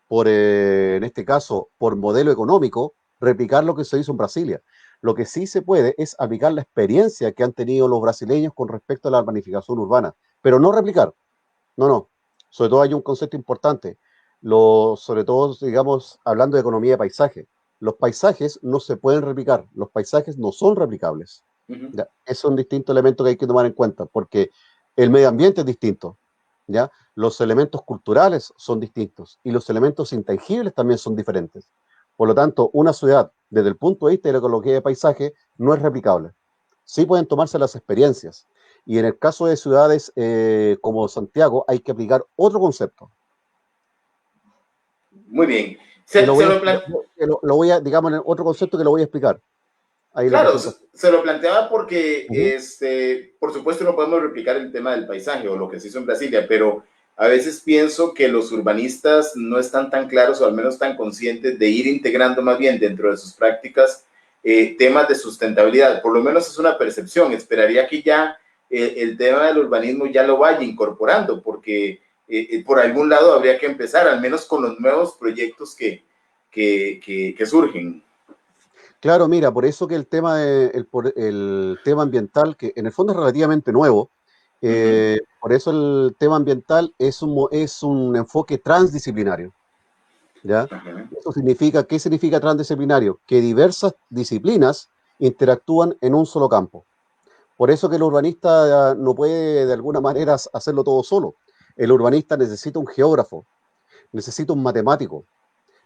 en este caso, por modelo económico, replicar lo que se hizo en Brasilia. Lo que sí se puede es aplicar la experiencia que han tenido los brasileños con respecto a la planificación urbana, pero no replicar. No. Sobre todo hay un concepto importante, sobre todo, digamos, hablando de economía de paisaje. Los paisajes no se pueden replicar, los paisajes no son replicables. Uh -huh. ¿Ya? Es un distinto elemento que hay que tomar en cuenta, porque el medio ambiente es distinto, ¿ya? Los elementos culturales son distintos y los elementos intangibles también son diferentes. Por lo tanto, una ciudad, desde el punto de vista de la ecología de paisaje, no es replicable. Sí pueden tomarse las experiencias. Y en el caso de ciudades como Santiago, hay que aplicar otro concepto. Muy bien. Y lo voy a, digamos, otro concepto que lo voy a explicar ahí en la Claro, presentación. se lo planteaba porque, Uh-huh. por supuesto, no podemos replicar el tema del paisaje o lo que se hizo en Brasilia, pero a veces pienso que los urbanistas no están tan claros o al menos tan conscientes de ir integrando más bien dentro de sus prácticas temas de sustentabilidad. Por lo menos es una percepción. Esperaría que ya el tema del urbanismo ya lo vaya incorporando, porque por algún lado habría que empezar, al menos con los nuevos proyectos que surgen. Claro, mira, por eso que el tema ambiental, que en el fondo es relativamente nuevo, Uh -huh. por eso el tema ambiental es un enfoque transdisciplinario, ¿ya? Uh -huh. Eso significa, ¿qué significa transdisciplinario? Que diversas disciplinas interactúan en un solo campo. Por eso que el urbanista no puede de alguna manera hacerlo todo solo. El urbanista necesita un geógrafo, necesita un matemático,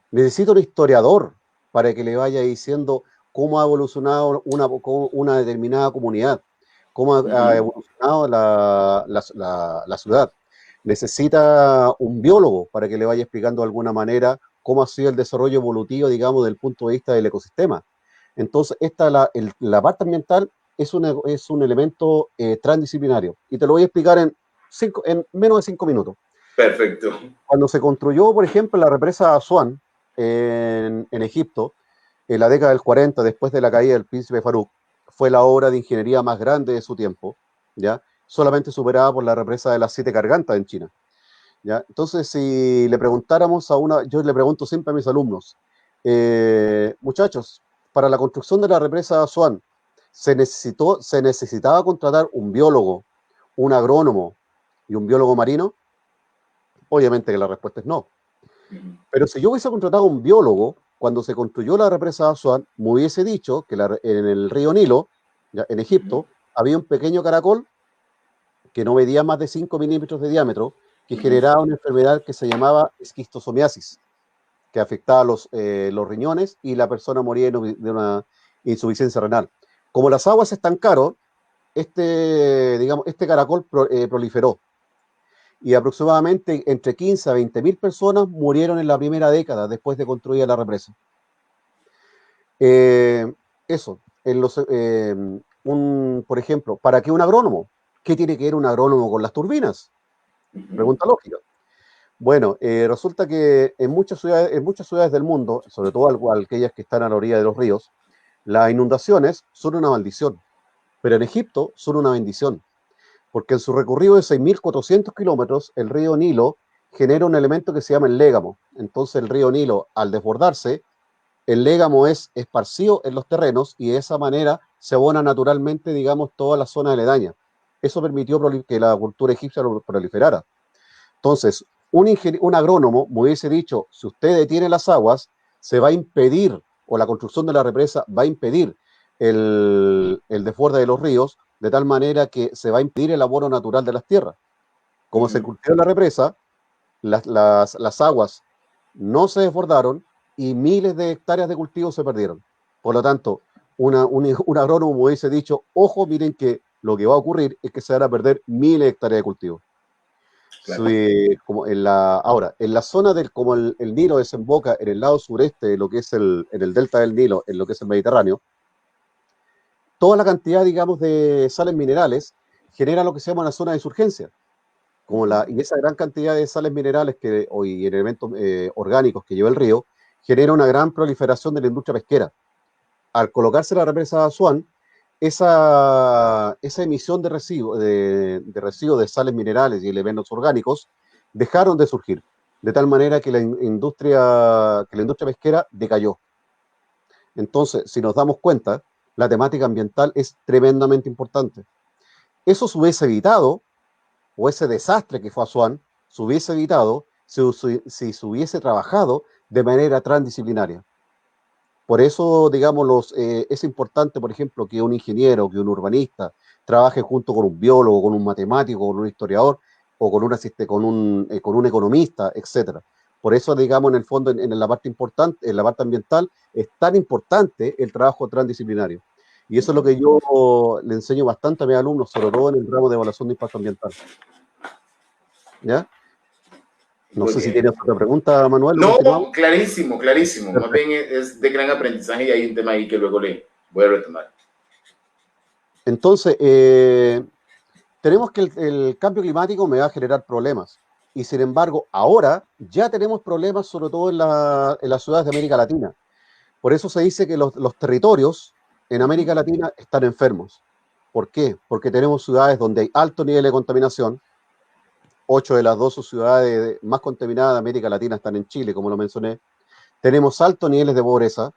necesita un historiador para que le vaya diciendo cómo ha evolucionado una determinada comunidad, cómo Uh ha -huh. evolucionado la ciudad. Necesita un biólogo para que le vaya explicando de alguna manera cómo ha sido el desarrollo evolutivo, digamos, desde el punto de vista del ecosistema. Entonces, la parte ambiental es un elemento transdisciplinario. Y te lo voy a explicar en menos de 5 minutos. Perfecto. Cuando se construyó, por ejemplo, la represa Asuán en Egipto, en la década del 40, después de la caída del príncipe Farouk, fue la obra de ingeniería más grande de su tiempo, ¿ya? Solamente superada por la represa de las Siete Gargantas en China, ¿ya? Entonces, si le preguntáramos yo le pregunto siempre a mis alumnos, muchachos, para la construcción de la represa Asuán, ¿se necesitaba contratar un biólogo, un agrónomo y un biólogo marino? Obviamente que la respuesta es no. Pero si yo hubiese contratado a un biólogo, cuando se construyó la represa de Asuán, me hubiese dicho que en el río Nilo, ya, en Egipto, había un pequeño caracol que no medía más de 5 milímetros de diámetro, que generaba una enfermedad que se llamaba esquistosomiasis, que afectaba los riñones y la persona moría de una insuficiencia renal. Como las aguas se estancaron, este caracol proliferó y aproximadamente entre 15 a 20 mil personas murieron en la primera década después de construir la represa. Eso, por ejemplo, ¿para qué un agrónomo? ¿Qué tiene que ver un agrónomo con las turbinas? Pregunta lógica. Bueno, resulta que en muchas ciudades del mundo, sobre todo aquellas que están a la orilla de los ríos, las inundaciones son una maldición, pero en Egipto son una bendición, porque en su recorrido de 6.400 kilómetros, el río Nilo genera un elemento que se llama el légamo. Entonces el río Nilo, al desbordarse, el légamo es esparcido en los terrenos y de esa manera se abona naturalmente, digamos, toda la zona aledaña. Eso permitió que la cultura egipcia proliferara. Entonces, un agrónomo me hubiese dicho, si usted detiene las aguas, se va a impedir, o la construcción de la represa va a impedir el desborde de los ríos, de tal manera que se va a impedir el abono natural de las tierras. Como se cultivó la represa, las aguas no se desbordaron y miles de hectáreas de cultivo se perdieron. Por lo tanto, un agrónomo me hubiese dicho, ojo, miren que lo que va a ocurrir es que se van a perder miles de hectáreas de cultivo. Claro. Ahora, en la zona como el Nilo desemboca en el lado sureste de lo que es en el delta del Nilo, en lo que es el Mediterráneo, toda la cantidad, digamos, de sales minerales genera lo que se llama una zona de surgencia. Y esa gran cantidad de sales minerales y elementos orgánicos que lleva el río genera una gran proliferación de la industria pesquera. Al colocarse la represa de Asuán, esa emisión de residuos de sales minerales y elementos orgánicos dejaron de surgir, de tal manera que la industria pesquera decayó. Entonces, si nos damos cuenta, la temática ambiental es tremendamente importante. Eso se hubiese evitado, o ese desastre que fue Asuán, se hubiese evitado si se hubiese trabajado de manera transdisciplinaria. Por eso, digamos, es importante, por ejemplo, que un ingeniero, que un urbanista trabaje junto con un biólogo, con un matemático, con un historiador o con un economista, etcétera. Por eso, digamos, en el fondo, en la parte importante, en la parte ambiental, es tan importante el trabajo transdisciplinario. Y eso es lo que yo le enseño bastante a mis alumnos, sobre todo en el ramo de evaluación de impacto ambiental. ¿Ya? No sé si tienes otra pregunta, Manuel, o No, continuamos. clarísimo, clarísimo. Más Perfecto. bien es de gran aprendizaje y hay un tema ahí que luego le voy a retomar. Entonces, tenemos que el cambio climático me va a generar problemas. Y sin embargo, ahora ya tenemos problemas, sobre todo en las ciudades de América Latina. Por eso se dice que los territorios en América Latina están enfermos. ¿Por qué? Porque tenemos ciudades donde hay alto nivel de contaminación. 8 de las 12 ciudades más contaminadas de América Latina están en Chile, como lo mencioné. Tenemos altos niveles de pobreza.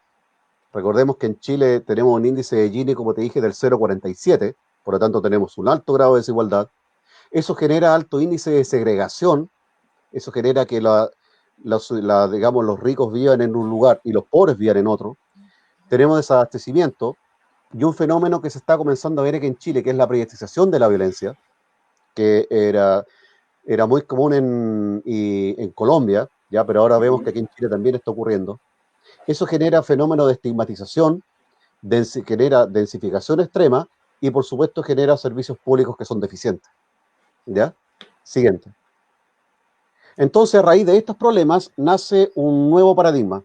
Recordemos que en Chile tenemos un índice de Gini, como te dije, del 0,47, por lo tanto tenemos un alto grado de desigualdad. Eso genera alto índice de segregación, eso genera que digamos, los ricos vivan en un lugar y los pobres vivan en otro. Tenemos desabastecimiento y un fenómeno que se está comenzando a ver aquí en Chile, que es la privatización de la violencia, que era muy común en Colombia, ya, pero ahora vemos que aquí en Chile también está ocurriendo. Eso genera fenómenos de estigmatización, genera densificación extrema y por supuesto genera servicios públicos que son deficientes. ¿Ya? Siguiente. Entonces, a raíz de estos problemas nace un nuevo paradigma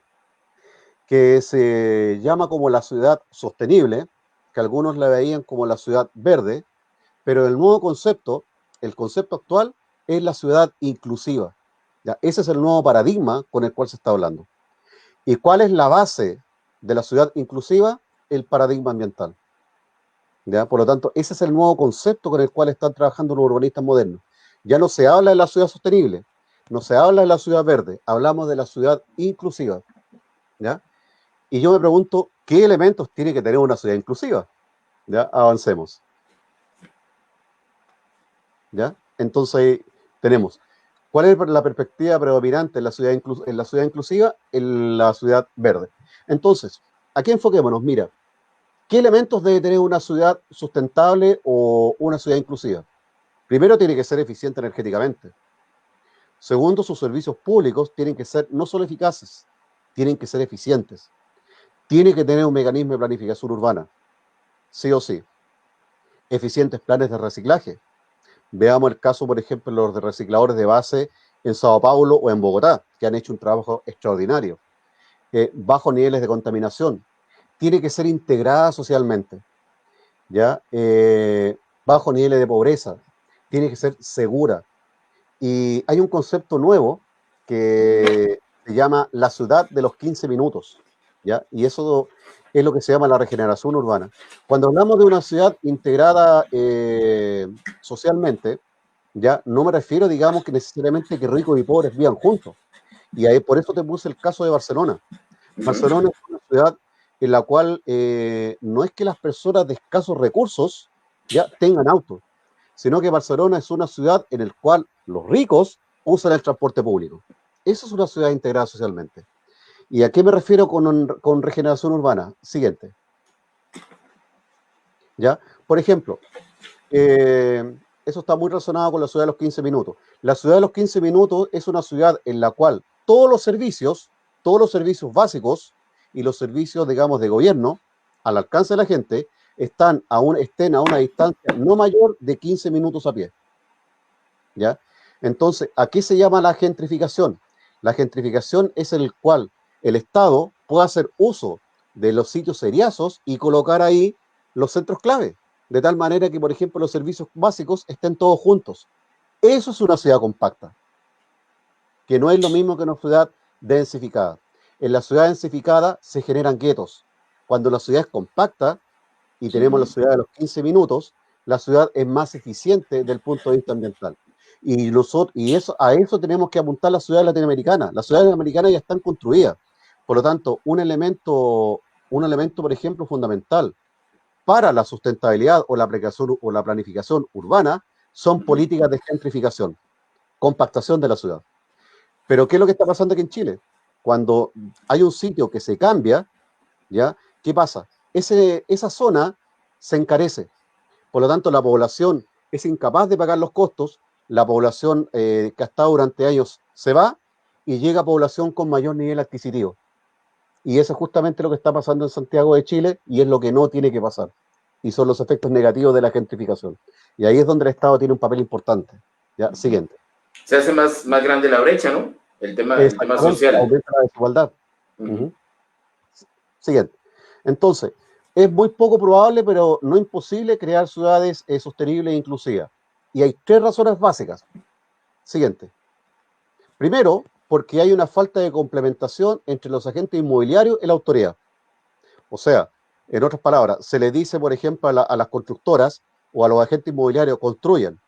que se llama como la ciudad sostenible, que algunos la veían como la ciudad verde, pero el nuevo concepto, el concepto actual, es la ciudad inclusiva. ¿Ya? Ese es el nuevo paradigma con el cual se está hablando. ¿Y cuál es la base de la ciudad inclusiva? El paradigma ambiental. ¿Ya? Por lo tanto, ese es el nuevo concepto con el cual están trabajando los urbanistas modernos. Ya no se habla de la ciudad sostenible, no se habla de la ciudad verde, hablamos de la ciudad inclusiva. ¿Ya? Y yo me pregunto, ¿qué elementos tiene que tener una ciudad inclusiva? ¿Ya? Avancemos. ¿Ya? Entonces, tenemos, ¿cuál es la perspectiva predominante en la ciudad, en la ciudad inclusiva? En la ciudad verde. Entonces, aquí enfoquémonos, mira, ¿qué elementos debe tener una ciudad sustentable o una ciudad inclusiva? Primero, tiene que ser eficiente energéticamente. Segundo, sus servicios públicos tienen que ser no solo eficaces, tienen que ser eficientes. Tiene que tener un mecanismo de planificación urbana, sí o sí. Eficientes planes de reciclaje. Veamos el caso, por ejemplo, los de recicladores de base en Sao Paulo o en Bogotá, que han hecho un trabajo extraordinario. Bajos niveles de contaminación. Tiene que ser integrada socialmente, ¿ya? Bajos niveles de pobreza. Tiene que ser segura. Y hay un concepto nuevo que se llama la ciudad de los 15 minutos, ¿ya? Y eso es lo que se llama la regeneración urbana. Cuando hablamos de una ciudad integrada socialmente, ¿ya? No me refiero, digamos, que necesariamente que ricos y pobres vivan juntos. Y ahí, por eso te puse el caso de Barcelona. Barcelona es una ciudad en la cual no es que las personas de escasos recursos ya tengan auto, sino que Barcelona es una ciudad en la cual los ricos usan el transporte público. Eso es una ciudad integrada socialmente. ¿Y a qué me refiero con regeneración urbana? Siguiente. ¿Ya? Por ejemplo, eso está muy relacionado con la ciudad de los 15 minutos. La ciudad de los 15 minutos es una ciudad en la cual todos los servicios básicos y los servicios, digamos, de gobierno, al alcance de la gente, estén a una distancia no mayor de 15 minutos a pie. ¿Ya? Entonces, ¿a qué se llama la gentrificación? La gentrificación es el cual el Estado puede hacer uso de los sitios seriazos y colocar ahí los centros clave, de tal manera que, por ejemplo, los servicios básicos estén todos juntos. Eso es una ciudad compacta, que no es lo mismo que una ciudad densificada. En la ciudad densificada se generan guetos. Cuando la ciudad es compacta y tenemos la ciudad de los 15 minutos, la ciudad es más eficiente desde el punto de vista ambiental. A eso tenemos que apuntar las ciudades latinoamericanas. Las ciudades latinoamericanas ya están construidas. Por lo tanto, un elemento, por ejemplo, fundamental para la sustentabilidad o la planificación urbana son políticas de gentrificación, compactación de la ciudad. Pero ¿qué es lo que está pasando aquí en Chile? Cuando hay un sitio que se cambia, ¿ya? ¿Qué pasa? Esa zona se encarece. Por lo tanto, la población es incapaz de pagar los costos, la población que ha estado durante años se va y llega población con mayor nivel adquisitivo. Y eso es justamente lo que está pasando en Santiago de Chile y es lo que no tiene que pasar. Y son los efectos negativos de la gentrificación. Y ahí es donde el Estado tiene un papel importante. ¿Ya? Siguiente. Se hace más grande la brecha, ¿no? El tema social. Aumenta la desigualdad. Siguiente. Entonces, es muy poco probable, pero no imposible crear ciudades sostenibles e inclusivas. Y hay 3 razones básicas. Siguiente. Primero, porque hay una falta de complementación entre los agentes inmobiliarios y la autoridad. O sea, en otras palabras, se le dice, por ejemplo, a las constructoras o a los agentes inmobiliarios, construyan,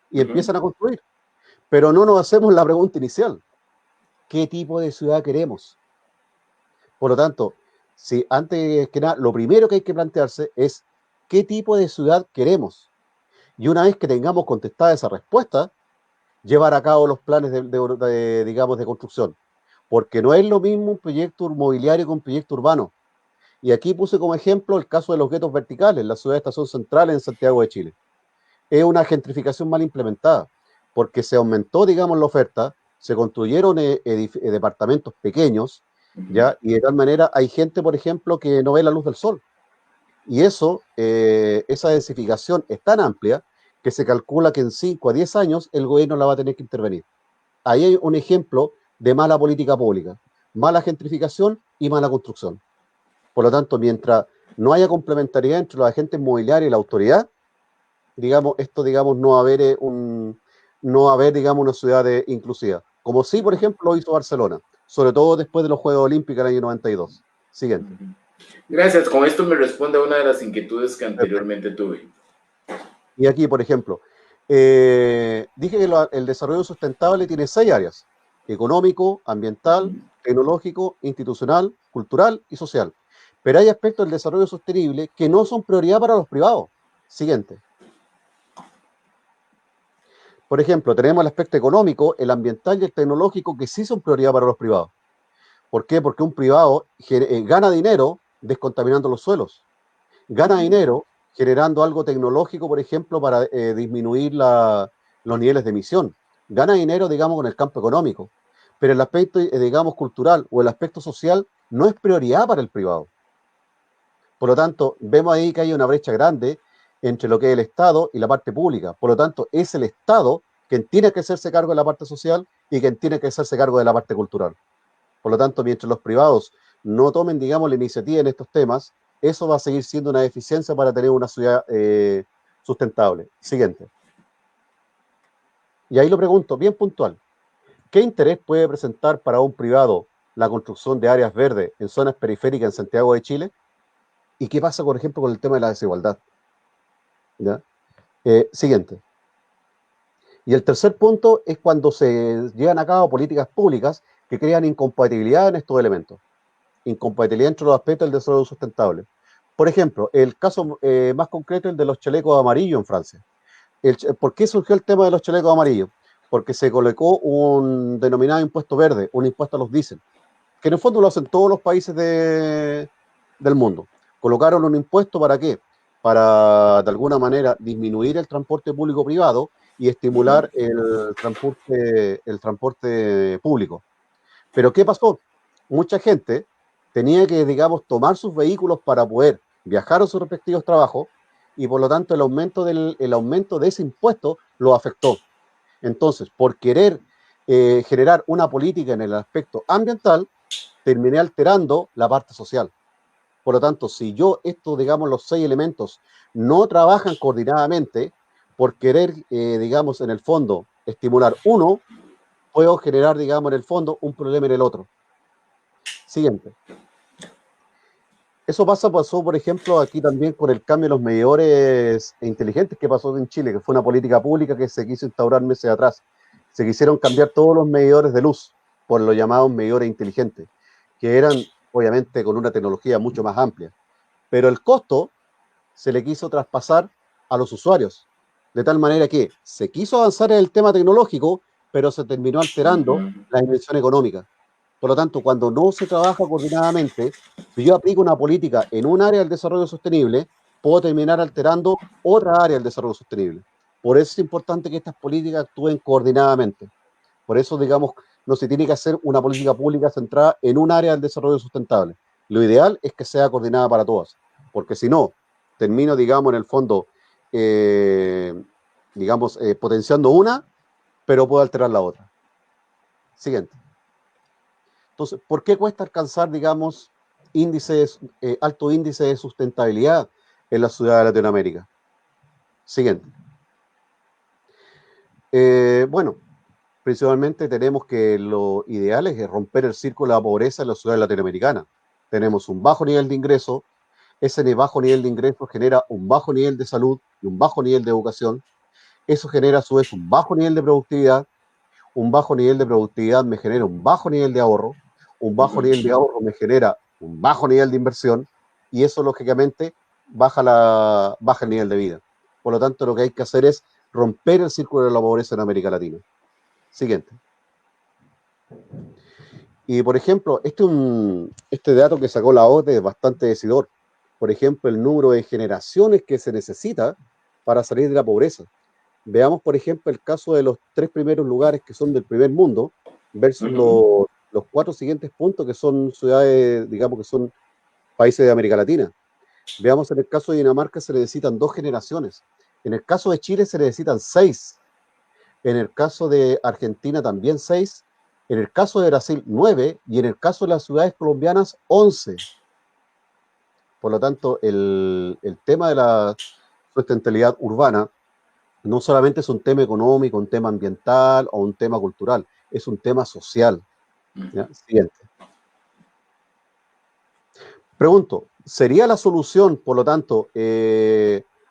y empiezan a construir. Pero no nos hacemos la pregunta inicial. ¿Qué tipo de ciudad queremos? Por lo tanto, si antes que nada, lo primero que hay que plantearse es ¿qué tipo de ciudad queremos? Y una vez que tengamos contestada esa respuesta, llevar a cabo los planes digamos, de construcción. Porque no es lo mismo un proyecto inmobiliario que un proyecto urbano. Y aquí puse como ejemplo el caso de los guetos verticales, la ciudad de Estación Central en Santiago de Chile. Es una gentrificación mal implementada, porque se aumentó, digamos, la oferta, se construyeron departamentos pequeños, ¿ya? Y de tal manera hay gente, por ejemplo, que no ve la luz del sol. Y esa densificación es tan amplia que se calcula que en 5 a 10 años el gobierno la va a tener que intervenir. Ahí hay un ejemplo de mala política pública, mala gentrificación y mala construcción. Por lo tanto, mientras no haya complementariedad entre los agentes inmobiliarios y la autoridad, digamos, no va a haber, digamos, una ciudad inclusiva. Como sí, por ejemplo, lo hizo Barcelona, sobre todo después de los Juegos Olímpicos del año 92. Siguiente. Gracias, con esto me responde a una de las inquietudes que anteriormente tuve. Y aquí, por ejemplo, dije que el desarrollo sustentable tiene 6 áreas: económico, ambiental, tecnológico, institucional, cultural y social. Pero hay aspectos del desarrollo sostenible que no son prioridad para los privados. Siguiente. Por ejemplo, tenemos el aspecto económico, el ambiental y el tecnológico que sí son prioridad para los privados. ¿Por qué? Porque un privado gana dinero descontaminando los suelos, gana dinero generando algo tecnológico, por ejemplo, para disminuir los niveles de emisión, gana dinero, digamos, con el campo económico, pero el aspecto, digamos, cultural o el aspecto social no es prioridad para el privado. Por lo tanto, vemos ahí que hay una brecha grande entre lo que es el Estado y la parte pública. Por lo tanto, es el Estado quien tiene que hacerse cargo de la parte social y quien tiene que hacerse cargo de la parte cultural. Por lo tanto, mientras los privados no tomen, digamos, la iniciativa en estos temas, eso va a seguir siendo una deficiencia para tener una ciudad sustentable. Siguiente. Y ahí lo pregunto, bien puntual. ¿Qué interés puede presentar para un privado la construcción de áreas verdes en zonas periféricas en Santiago de Chile? ¿Y qué pasa, por ejemplo, con el tema de la desigualdad? ¿Ya? Siguiente. Y el tercer punto es cuando se llevan a cabo políticas públicas que crean incompatibilidad en estos elementos. Incompatibilidad entre los aspectos del desarrollo sustentable. Por ejemplo, el caso más concreto es el de los chalecos amarillos en Francia. ¿Por qué surgió el tema de los chalecos amarillos? Porque se colocó un denominado impuesto verde, un impuesto a los diésel, que en el fondo lo hacen todos los países del mundo. Colocaron un impuesto ¿para qué? Para, de alguna manera, disminuir el transporte público-privado y estimular el transporte público. Pero ¿qué pasó? Mucha gente tenía que, digamos, tomar sus vehículos para poder viajar a sus respectivos trabajos y por lo tanto el aumento de ese impuesto lo afectó. Entonces, por querer generar una política en el aspecto ambiental, terminé alterando la parte social. Por lo tanto, si digamos, los 6 elementos no trabajan coordinadamente, por querer, digamos, en el fondo, estimular uno, puedo generar, digamos, en el fondo, un problema en el otro. Siguiente. Eso pasó, por ejemplo, aquí también con el cambio de los medidores inteligentes que pasó en Chile, que fue una política pública que se quiso instaurar meses atrás. Se quisieron cambiar todos los medidores de luz por los llamados medidores inteligentes, que eran, obviamente, con una tecnología mucho más amplia. Pero el costo se le quiso traspasar a los usuarios, de tal manera que se quiso avanzar en el tema tecnológico, pero se terminó alterando la dimensión económica. Por lo tanto, cuando no se trabaja coordinadamente, si yo aplico una política en un área del desarrollo sostenible, puedo terminar alterando otra área del desarrollo sostenible. Por eso es importante que estas políticas actúen coordinadamente. Por eso, digamos, no se tiene que hacer una política pública centrada en un área del desarrollo sustentable. Lo ideal es que sea coordinada para todas, porque si no, termino, digamos, en el fondo, potenciando una, pero puedo alterar la otra. Siguiente. Entonces, ¿por qué cuesta alcanzar, digamos, alto índice de sustentabilidad en la ciudad de Latinoamérica? Siguiente. Bueno, principalmente tenemos que lo ideal es romper el círculo de la pobreza en la ciudad latinoamericana. Tenemos un bajo nivel de ingreso, ese bajo nivel de ingreso genera un bajo nivel de salud y un bajo nivel de educación. Eso genera a su vez un bajo nivel de productividad. Un bajo nivel de productividad me genera un bajo nivel de ahorro. Un bajo nivel de ahorro me genera un bajo nivel de inversión. Y eso, lógicamente, baja el nivel de vida. Por lo tanto, lo que hay que hacer es romper el círculo de la pobreza en América Latina. Siguiente. Y, por ejemplo, este dato que sacó la OCDE es bastante decidor. Por ejemplo, el número de generaciones que se necesita para salir de la pobreza. Veamos, por ejemplo, el caso de los 3 primeros lugares que son del primer mundo versus los 4 siguientes puntos que son ciudades, digamos que son países de América Latina. Veamos, en el caso de Dinamarca se necesitan 2 generaciones. En el caso de Chile se necesitan 6. En el caso de Argentina también 6. En el caso de Brasil 9. Y en el caso de las ciudades colombianas 11. Por lo tanto, el tema de la sustentabilidad urbana no solamente es un tema económico, un tema ambiental o un tema cultural, es un tema social. ¿Ya? Siguiente. Pregunto, ¿sería la solución, por lo tanto,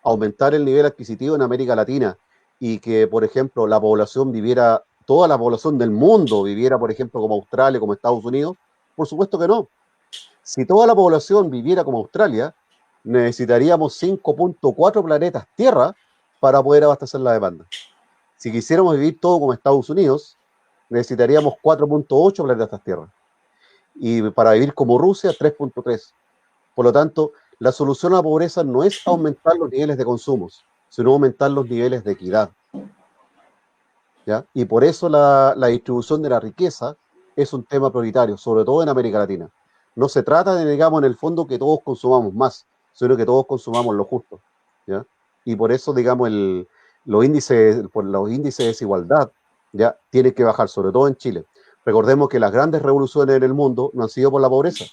aumentar el nivel adquisitivo en América Latina y que, por ejemplo, toda la población del mundo viviera, por ejemplo, como Australia, como Estados Unidos? Por supuesto que no. Si toda la población viviera como Australia, necesitaríamos 5.4 planetas Tierra para poder abastecer la demanda. Si quisiéramos vivir todo como Estados Unidos, necesitaríamos 4.8 planetas Tierra. Y para vivir como Rusia, 3.3. Por lo tanto, la solución a la pobreza no es aumentar los niveles de consumo, sino aumentar los niveles de equidad. ¿Ya? Y por eso la distribución de la riqueza es un tema prioritario, sobre todo en América Latina. No se trata de, digamos, en el fondo que todos consumamos más, sino que todos consumamos lo justo. ¿Ya? Y por eso, digamos, los índices de desigualdad ya tienen que bajar, sobre todo en Chile. Recordemos que las grandes revoluciones en el mundo no han sido por la pobreza.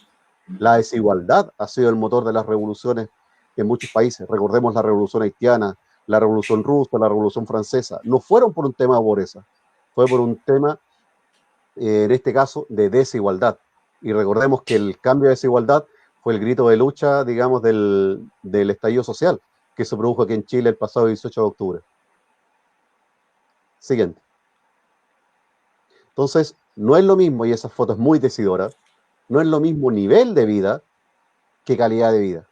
La desigualdad ha sido el motor de las revoluciones en muchos países. Recordemos la revolución haitiana, la revolución rusa, la revolución francesa. No fueron por un tema de pobreza, fue por un tema, en este caso, de desigualdad. Y recordemos que el cambio de desigualdad fue el grito de lucha, digamos, del estallido social que se produjo aquí en Chile el pasado 18 de octubre. Siguiente. Entonces, no es lo mismo, y esa foto es muy decidora, no es lo mismo nivel de vida que calidad de vida.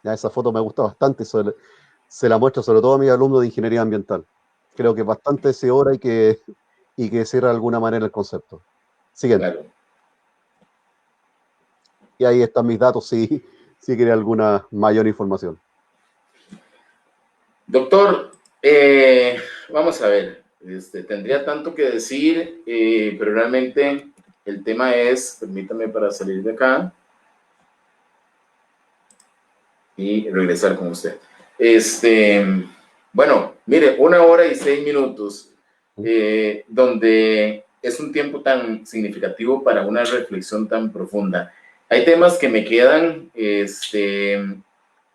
Ya, esa foto me gusta bastante, se la muestro sobre todo a mis alumnos de ingeniería ambiental. Creo que es bastante decidora y que cierra de alguna manera el concepto. Siguiente. Claro. Y ahí están mis datos si quiere alguna mayor información. Doctor, vamos a ver, tendría tanto que decir, pero realmente el tema es, permítame para salir de acá y regresar con usted. Bueno, mire, 1 hora y 6 minutos, donde es un tiempo tan significativo para una reflexión tan profunda. Hay temas que me quedan,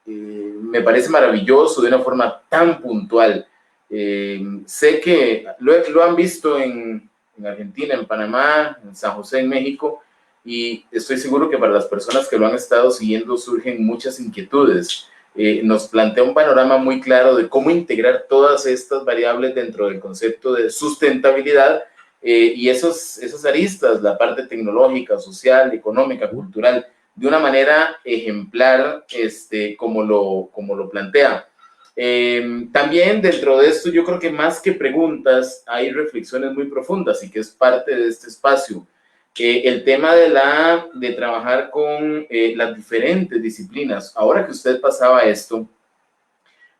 me parece maravilloso de una forma tan puntual. Sé que lo han visto en Argentina, en Panamá, en San José, en México, y estoy seguro que para las personas que lo han estado siguiendo surgen muchas inquietudes. Nos plantea un panorama muy claro de cómo integrar todas estas variables dentro del concepto de sustentabilidad y esas aristas, la parte tecnológica, social, económica, cultural, de una manera ejemplar, como lo plantea. También dentro de esto yo creo que más que preguntas hay reflexiones muy profundas y que es parte de este espacio. El tema de trabajar con las diferentes disciplinas. Ahora que usted pasaba esto,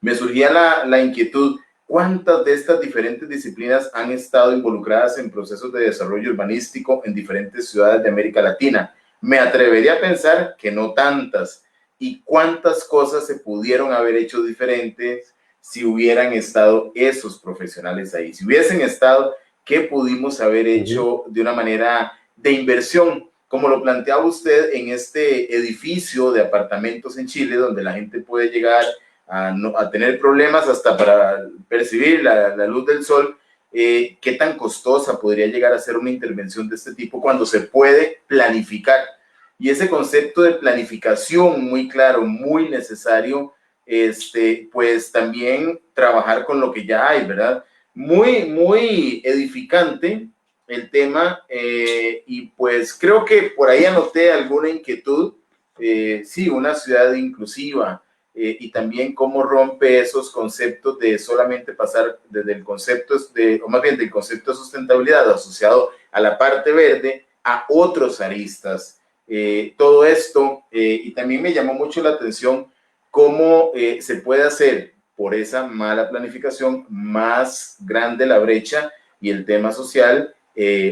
me surgía la inquietud, ¿cuántas de estas diferentes disciplinas han estado involucradas en procesos de desarrollo urbanístico en diferentes ciudades de América Latina? Me atrevería a pensar que no tantas. ¿Y cuántas cosas se pudieron haber hecho diferentes si hubieran estado esos profesionales ahí? Si hubiesen estado, ¿qué pudimos haber hecho de una manera de inversión? Como lo planteaba usted en este edificio de apartamentos en Chile, donde la gente puede llegar a tener problemas hasta para percibir la luz del sol. ¿Qué tan costosa podría llegar a ser una intervención de este tipo cuando se puede planificar? Y ese concepto de planificación muy claro, muy necesario, pues también trabajar con lo que ya hay, ¿verdad? Muy, muy edificante el tema, y pues creo que por ahí anoté alguna inquietud. Sí, una ciudad inclusiva, y también cómo rompe esos conceptos de solamente pasar desde el concepto o más bien del concepto de sustentabilidad asociado a la parte verde a otros aristas. Todo esto, y también me llamó mucho la atención cómo se puede hacer por esa mala planificación más grande la brecha y el tema social,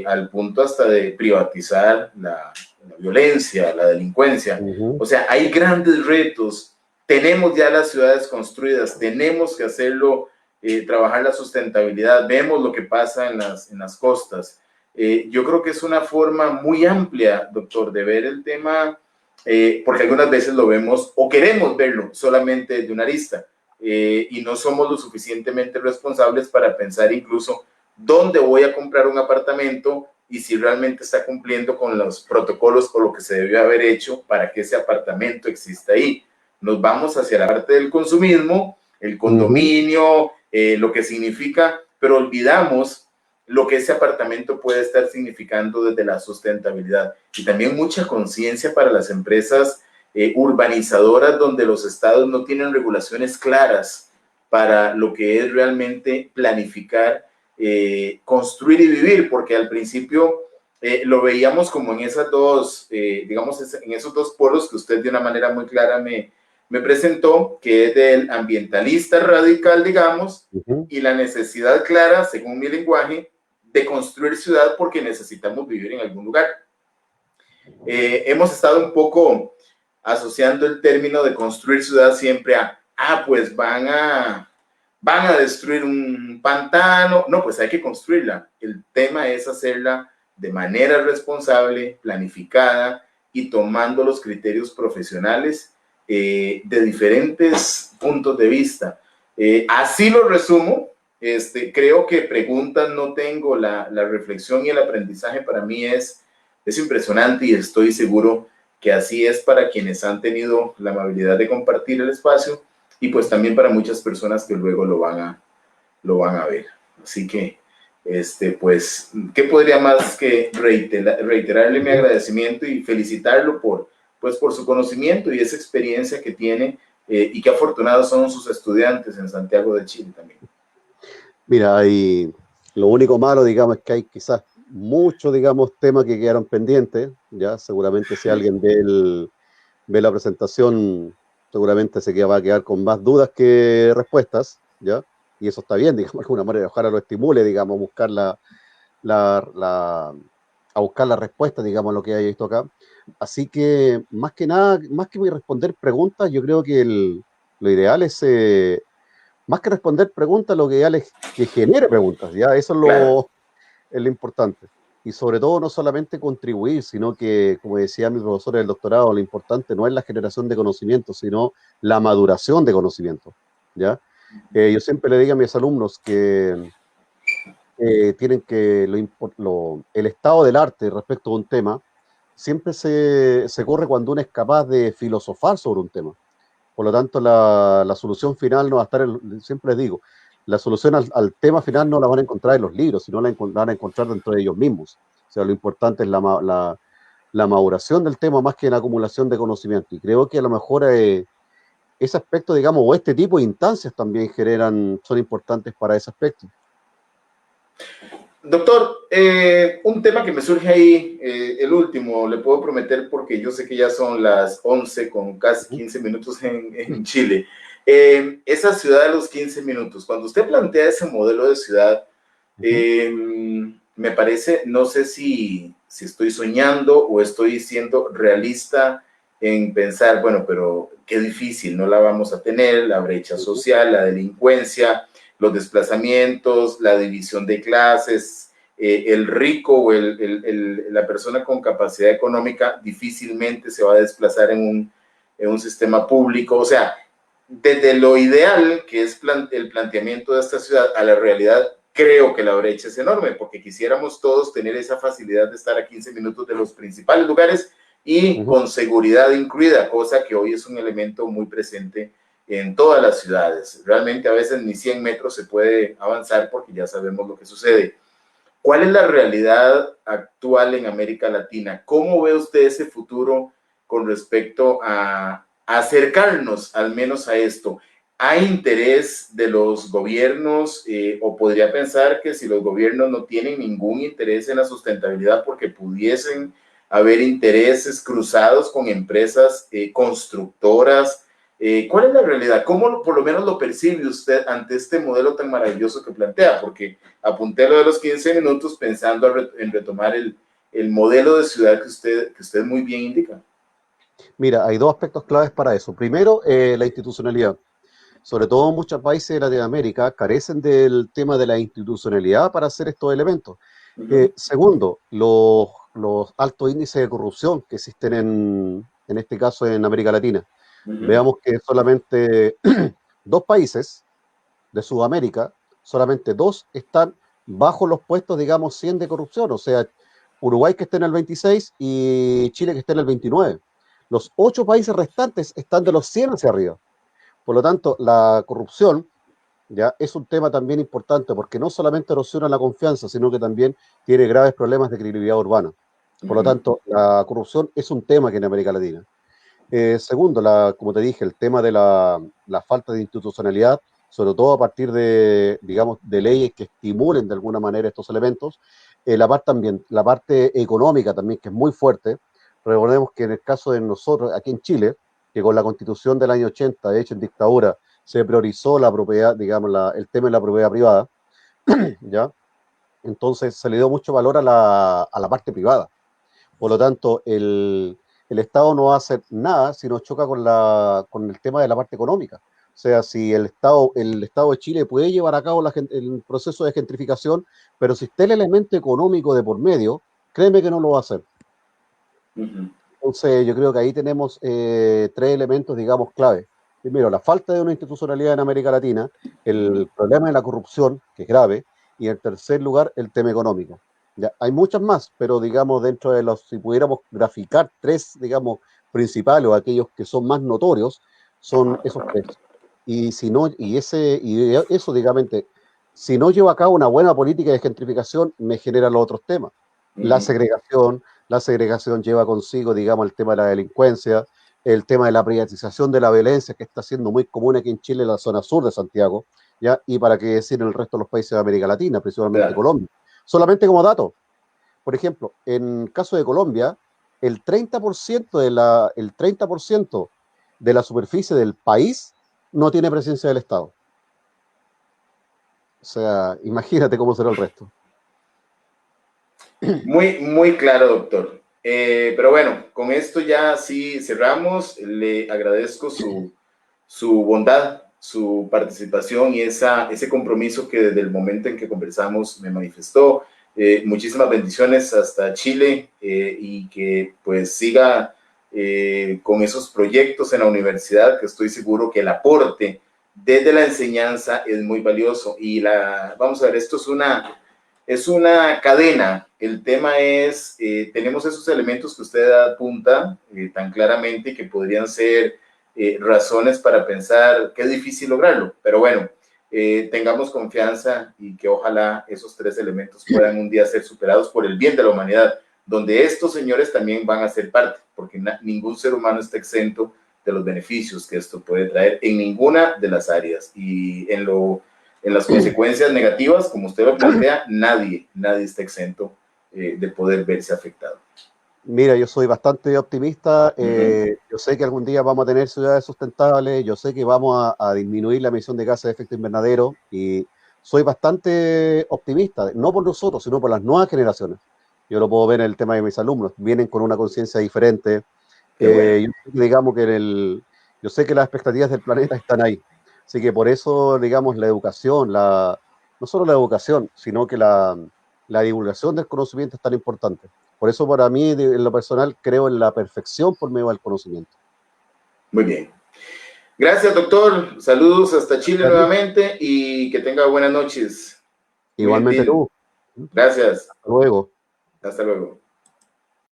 al punto hasta de privatizar la violencia, la delincuencia. O sea, hay grandes retos. Tenemos ya las ciudades construidas, tenemos que hacerlo, trabajar la sustentabilidad, vemos lo que pasa en las costas. Yo creo que es una forma muy amplia, doctor, de ver el tema, porque algunas veces lo vemos o queremos verlo solamente de una arista, y no somos lo suficientemente responsables para pensar incluso dónde voy a comprar un apartamento y si realmente está cumpliendo con los protocolos o lo que se debió haber hecho para que ese apartamento exista ahí. Nos vamos hacia la parte del consumismo, el condominio, lo que significa, pero olvidamos lo que ese apartamento puede estar significando desde la sustentabilidad. Y también mucha conciencia para las empresas urbanizadoras donde los estados no tienen regulaciones claras para lo que es realmente planificar, construir y vivir, porque al principio lo veíamos como en esas dos, digamos, en esos dos polos que usted de una manera muy clara me presentó, que es del ambientalista radical, digamos, y la necesidad clara, según mi lenguaje, de construir ciudad porque necesitamos vivir en algún lugar. Hemos estado un poco asociando el término de construir ciudad siempre a, pues van a destruir un pantano. No, pues hay que construirla. El tema es hacerla de manera responsable, planificada y tomando los criterios profesionales de diferentes puntos de vista. Así lo resumo. Creo que preguntas no tengo, la reflexión y el aprendizaje para mí es impresionante y estoy seguro que así es para quienes han tenido la amabilidad de compartir el espacio y pues también para muchas personas que luego lo van a ver. Así que, pues, ¿qué podría más que reiterarle mi agradecimiento y felicitarlo pues, por su conocimiento y esa experiencia que tiene y qué afortunados son sus estudiantes en Santiago de Chile también? Mira, lo único malo, digamos, es que hay quizás muchos, digamos, temas que quedaron pendientes, ya, seguramente si alguien ve la presentación, seguramente va a quedar con más dudas que respuestas, ya, y eso está bien, digamos, de alguna manera, ojalá lo estimule, digamos, a buscar la respuesta, digamos, a lo que hay visto acá. Así que, más que nada, más que responder preguntas, yo creo que lo ideal es, más que responder preguntas, lo que ideal es que genere preguntas, ¿ya? Eso es Claro. es lo importante. Y sobre todo, no solamente contribuir, sino que, como decía mi profesor del doctorado, lo importante no es la generación de conocimiento, sino la maduración de conocimiento, ¿ya? Yo siempre le digo a mis alumnos que tienen que el estado del arte respecto a un tema siempre se corre cuando uno es capaz de filosofar sobre un tema. Por lo tanto, la solución final no va a estar, siempre les digo, la solución al tema final no la van a encontrar en los libros, sino la van a encontrar dentro de ellos mismos. O sea, lo importante es la maduración del tema más que la acumulación de conocimiento. Y creo que a lo mejor ese aspecto, digamos, o este tipo de instancias también son importantes para ese aspecto. Doctor, un tema que me surge ahí, el último, le puedo prometer porque yo sé que ya son las 11 con casi 15 minutos en Chile. Esa ciudad de los 15 minutos, cuando usted plantea ese modelo de ciudad, me parece, no sé si estoy soñando o estoy siendo realista en pensar, bueno, pero qué difícil, no la vamos a tener, la brecha social, la delincuencia, los desplazamientos, la división de clases, el rico o la persona con capacidad económica difícilmente se va a desplazar en un sistema público. O sea, desde lo ideal que es el planteamiento de esta ciudad a la realidad, creo que la brecha es enorme, porque quisiéramos todos tener esa facilidad de estar a 15 minutos de los principales lugares y con seguridad incluida, cosa que hoy es un elemento muy presente en todas las ciudades. Realmente a veces ni 100 metros se puede avanzar porque ya sabemos lo que sucede. ¿Cuál es la realidad actual en América Latina? ¿Cómo ve usted ese futuro con respecto a acercarnos al menos a esto? ¿Hay interés de los gobiernos o podría pensar que si los gobiernos no tienen ningún interés en la sustentabilidad porque pudiesen haber intereses cruzados con empresas constructoras? ¿Cuál es la realidad? ¿Cómo por lo menos lo percibe usted ante este modelo tan maravilloso que plantea? Porque apunté lo de los 15 minutos pensando en retomar el modelo de ciudad que usted muy bien indica. Mira, hay dos aspectos claves para eso. Primero, la institucionalidad. Sobre todo muchos países de Latinoamérica carecen del tema de la institucionalidad para hacer estos elementos. Segundo, los altos índices de corrupción que existen en este caso en América Latina. Veamos que solamente dos países de Sudamérica, solamente dos están bajo los puestos, digamos, 100 de corrupción. O sea, Uruguay que está en el 26 y Chile que está en el 29. Los 8 países restantes están de los 100 hacia arriba. Por lo tanto, la corrupción ya es un tema también importante porque no solamente erosiona la confianza, sino que también tiene graves problemas de credibilidad urbana. Por lo tanto, la corrupción es un tema que en América Latina. Segundo, como te dije, el tema de la falta de institucionalidad, sobre todo a partir de, digamos, de leyes que estimulen de alguna manera estos elementos. La parte económica también, que es muy fuerte. Recordemos que en el caso de nosotros, aquí en Chile, que con la Constitución del año 80, de hecho en dictadura, se priorizó la propiedad, digamos, el tema de la propiedad privada, ¿ya? Entonces se le dio mucho valor a la parte privada. Por lo tanto, el Estado no va a hacer nada si no choca con el tema de la parte económica. O sea, si el Estado de Chile puede llevar a cabo el proceso de gentrificación, pero si está el elemento económico de por medio, créeme que no lo va a hacer. Ujú. Entonces, yo creo que ahí tenemos tres elementos, digamos, clave. Primero, la falta de una institucionalidad en América Latina, el problema de la corrupción, que es grave, y en tercer lugar, el tema económico. Ya, hay muchas más, pero digamos, dentro de los, si pudiéramos graficar tres, digamos, principales o aquellos que son más notorios, son esos tres. Y si no, y eso, digamos, si no lleva a cabo una buena política de gentrificación, me genera los otros temas. La Ujú. segregación, la segregación lleva consigo, digamos, el tema de la delincuencia, el tema de la privatización de la violencia, que está siendo muy común aquí en Chile, en la zona sur de Santiago, ¿ya? Y para qué decir en el resto de los países de América Latina, principalmente Claro. Colombia. Solamente como dato, por ejemplo, en el caso de Colombia, el 30% el 30% de la superficie del país no tiene presencia del Estado. O sea, imagínate cómo será el resto. Muy, muy claro, doctor. Pero bueno, con esto ya sí cerramos. Le agradezco su bondad, su participación y ese compromiso que desde el momento en que conversamos me manifestó. Muchísimas bendiciones hasta Chile y que pues siga con esos proyectos en la universidad, que estoy seguro que el aporte desde la enseñanza es muy valioso. Y vamos a ver, esto es una cadena. El tema es, tenemos esos elementos que usted apunta tan claramente que podrían ser razones para pensar que es difícil lograrlo, pero bueno, tengamos confianza y que ojalá esos tres elementos puedan un día ser superados por el bien de la humanidad, donde estos señores también van a ser parte, porque ningún ser humano está exento de los beneficios que esto puede traer en ninguna de las áreas. Y en las consecuencias negativas, como usted lo plantea, nadie está exento de poder verse afectado. Mira, yo soy bastante optimista. Uh -huh. Yo sé que algún día vamos a tener ciudades sustentables. Yo sé que vamos a disminuir la emisión de gases de efecto invernadero. Y soy bastante optimista, no por nosotros, sino por las nuevas generaciones. Yo lo puedo ver en el tema de mis alumnos. Vienen con una conciencia diferente. Qué bueno. Digamos que yo sé que las expectativas del planeta están ahí. Así que por eso, digamos, la educación, no solo la educación, sino que la divulgación del conocimiento es tan importante. Por eso para mí, en lo personal, creo en la perfección por medio del conocimiento. Muy bien. Gracias, doctor. Saludos hasta Chile nuevamente y que tenga buenas noches. Muy Igualmente gentil. tú. Gracias. Hasta luego. Hasta luego.